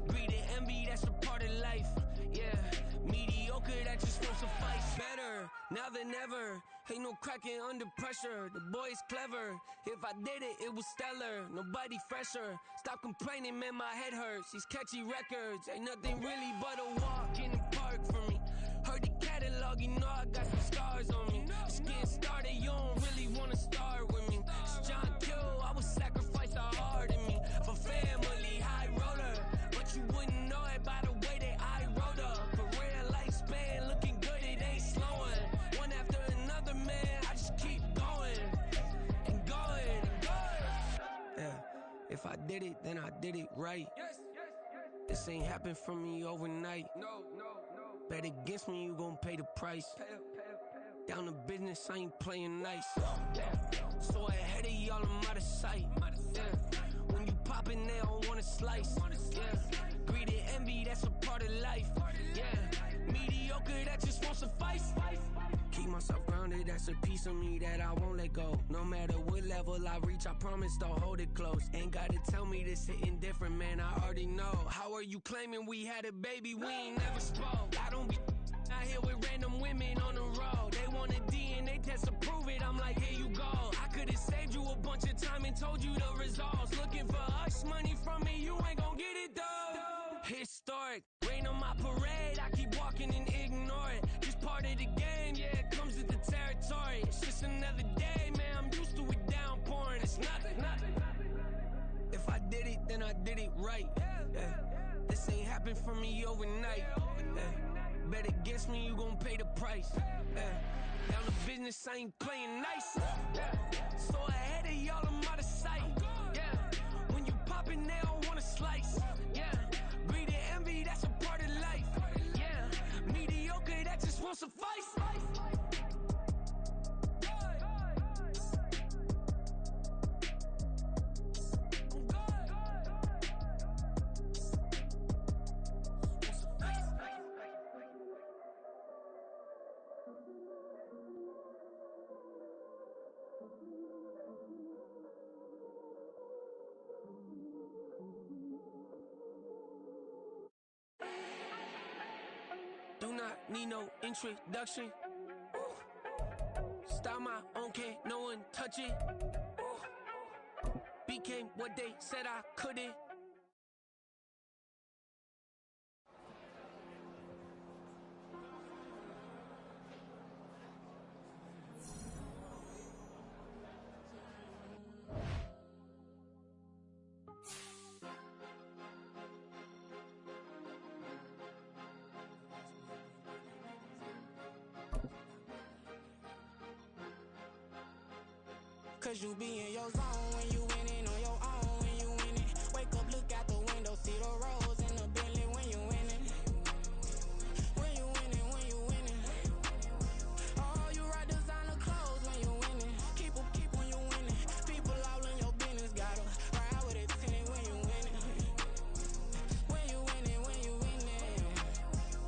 Breed the envy, that's a part of life. Yeah. Mediocre, that just won't suffice. Better now than ever. Ain't no cracking under pressure. The boy's clever. If I did it, it was stellar. Nobody fresher. Stop complaining, man, my head hurts. These catchy records ain't nothing really but a walk in the park for me. Heard the catalog, you know I got some scars on me. Just getting started, you don't really wanna start with me. It's John Kill, I would sacrifice the heart in me. For family, high roller. But you wouldn't know it by the way that I wrote up. Career lifespan, looking good, it ain't slowing. One after another, man, I just keep going. And going, and going. Yeah, if I did it, then I did it right. This ain't happened for me overnight. Bet against me, you gon' pay the price. Down to business, I ain't playing nice. So ahead of y'all, I'm out of sight. When you poppin', they don't wanna slice. Greed and envy, that's a part of life. Mediocre, that just won't suffice. Keep myself grounded, that's a piece of me that I won't let go. No matter what level I reach, I promise to hold it close. Ain't gotta tell me this hitting different, man, I already know. How are you claiming we had a baby, we ain't never spoke? I don't be out here with random women on the road. They want a DNA test to prove it, I'm like, here you go. I could've saved you a bunch of time and told you the results. Looking for hush money from me, you ain't gon' get it though. Historic, rain on my parade, I keep walking and ignore it. Just part of the game, yeah, it comes with the territory. It's just another day, man, I'm used to it downpouring. It's nothing. If I did it, then I did it right. This ain't happened for me overnight. Bet against me, you gon' pay the price. Down to business, I ain't playing nice. So ahead of y'all, I'm out of sight. When you poppin', they don't wanna slice. Greed and envy, that's a part of life. Mediocre, that just won't suffice. Do not need no introduction. Style my own, can't no one touch it. Became what they said I couldn't. Cause you be in your zone when you